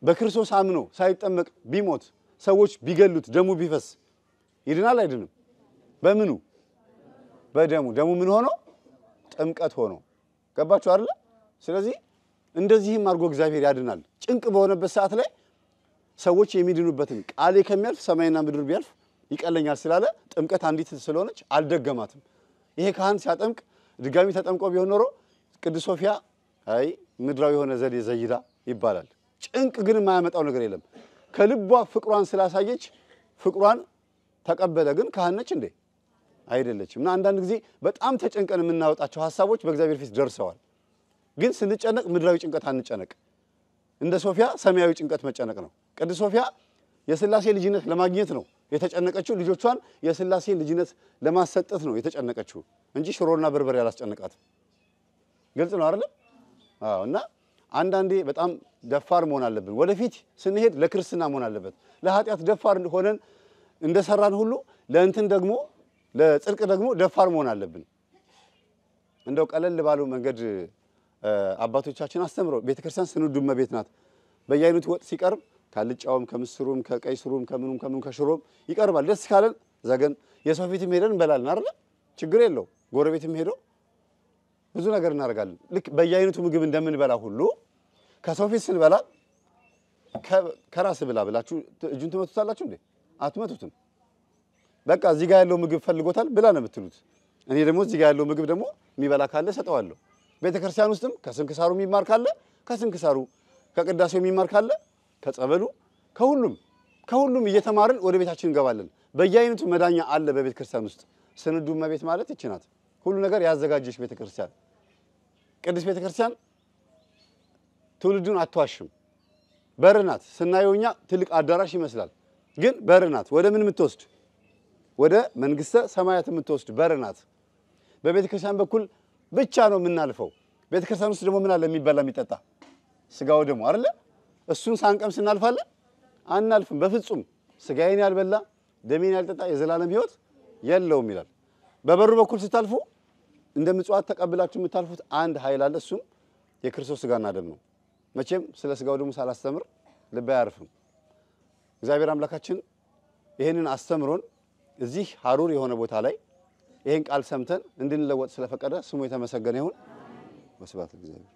በክርስቶስ አምኖ ሳይጠመቅ ቢሞት ሰዎች ቢገሉት ደሙ ቢፈስ ይድናል አይድንም? በምኑ? በደሙ። ደሙ ምን ሆኖ? ጥምቀት ሆኖ። ገባችሁ አይደል? ስለዚህ እንደዚህም አድርጎ እግዚአብሔር ያድናል። ጭንቅ በሆነበት ሰዓት ላይ ሰዎች የሚድኑበትን ቃሌ ከሚያልፍ ሰማይና ምድር ቢያልፍ ይቀለኛል ስላለ ጥምቀት አንዲት ስለሆነች አልደገማትም። ይሄ ካህን ሲያጠምቅ ድጋሚ ተጠምቆ ቢሆን ኖሮ ቅድስት ሶፊያ አይ ምድራዊ የሆነ ዘዴ ዘይዳ ይባላል። ጭንቅ ግን የማያመጣው ነገር የለም። ከልቧ ፍቅሯን ስላሳየች ፍቅሯን ተቀበለ። ግን ካህን ነች እንዴ? አይደለችም። እና አንዳንድ ጊዜ በጣም ተጨንቀን የምናወጣቸው ሐሳቦች በእግዚአብሔር ፊት ደርሰዋል። ግን ስንጨነቅ ምድራዊ ጭንቀት አንጨነቅ። እንደ ሶፊያ ሰማያዊ ጭንቀት መጨነቅ ነው። ቅድስት ሶፊያ የሥላሴ ልጅነት ለማግኘት ነው የተጨነቀችው። ልጆቿን የሥላሴ ልጅነት ለማሰጠት ነው የተጨነቀችው እንጂ ሽሮና በርበሬ አላስጨነቃትም። ግልጽ ነው አይደል? አዎ። እና አንዳንዴ በጣም ደፋር መሆን አለብን። ወደፊት ስንሄድ ለክርስትና መሆን አለበት። ለኃጢአት ደፋር ሆነን እንደሰራን ሁሉ ለእንትን ደግሞ ለጽድቅ ደግሞ ደፋር መሆን አለብን። እንደው ቀለል ባለው መንገድ አባቶቻችን አስተምረው ቤተክርስቲያን ስንዱ እመቤት ናት። በየአይነቱ ወጥ ሲቀርብ ካልጫውም ከምስሩም ከቀይ ስሩም ከምኑም ከሽሮም ይቀርባል ደስ ካለን ዘገን የሰው ፊትም ሄደን እንበላለን አይደል ችግር የለው ጎረቤትም ሄዶ ብዙ ነገር እናደርጋለን ልክ በየአይነቱ ምግብ እንደምንበላ ሁሉ ከሰው ፊት ስንበላ ከራስ ብላችሁ እጁን ትመቱታላችሁ እንዴ አትመቱትም በቃ እዚህ ጋር ያለው ምግብ ፈልጎታል ብላ ነው የምትሉት እኔ ደግሞ እዚህ ጋር ያለው ምግብ ደግሞ የሚበላ ካለ ሰጠዋለሁ ቤተክርስቲያን ውስጥም ከስንክሳሩ የሚማር ካለ ከስንክሳሩ ከቅዳሴው የሚማር ካለ ከጸበሉ ከሁሉም እየተማርን ወደ ቤታችን እንገባለን በየአይነቱ መዳኛ አለ በቤተክርስቲያን ውስጥ ስንዱ መቤት ማለት ይችናት ሁሉ ነገር ያዘጋጀሽ ቤተክርስቲያን ቅድስት ቤተክርስቲያን ትውልዱን አትዋሽም በርናት ስናየውኛ ትልቅ አዳራሽ ይመስላል ግን በርናት ወደ ምን የምትወስድ ወደ መንግስተ ሰማያት የምትወስድ በርናት በቤተክርስቲያን በኩል ብቻ ነው የምናልፈው ቤተክርስቲያን ውስጥ ደግሞ ምን አለ የሚበላ የሚጠጣ ስጋው ደግሞ አይደለ እሱን ሳንቀምስ እናልፋለን አናልፍም በፍጹም ስጋዬን ያልበላ ደሜን ያልጠጣ የዘላለም ሕይወት የለውም ይላል በበሩ በኩል ስታልፉ እንደምጽዋት ተቀብላችሁ የምታልፉት አንድ ኃይል አለ እሱም የክርስቶስ ስጋና ደም ነው መቼም ስለ ስጋው ደሙ ሳላስተምር ልብ አያርፍም እግዚአብሔር አምላካችን ይሄንን አስተምሮን እዚህ ሐሩር የሆነ ቦታ ላይ ይሄን ቃል ሰምተን እንድንለወጥ ስለፈቀደ ስሙ የተመሰገነ ይሁን ወስብሐት ለእግዚአብሔር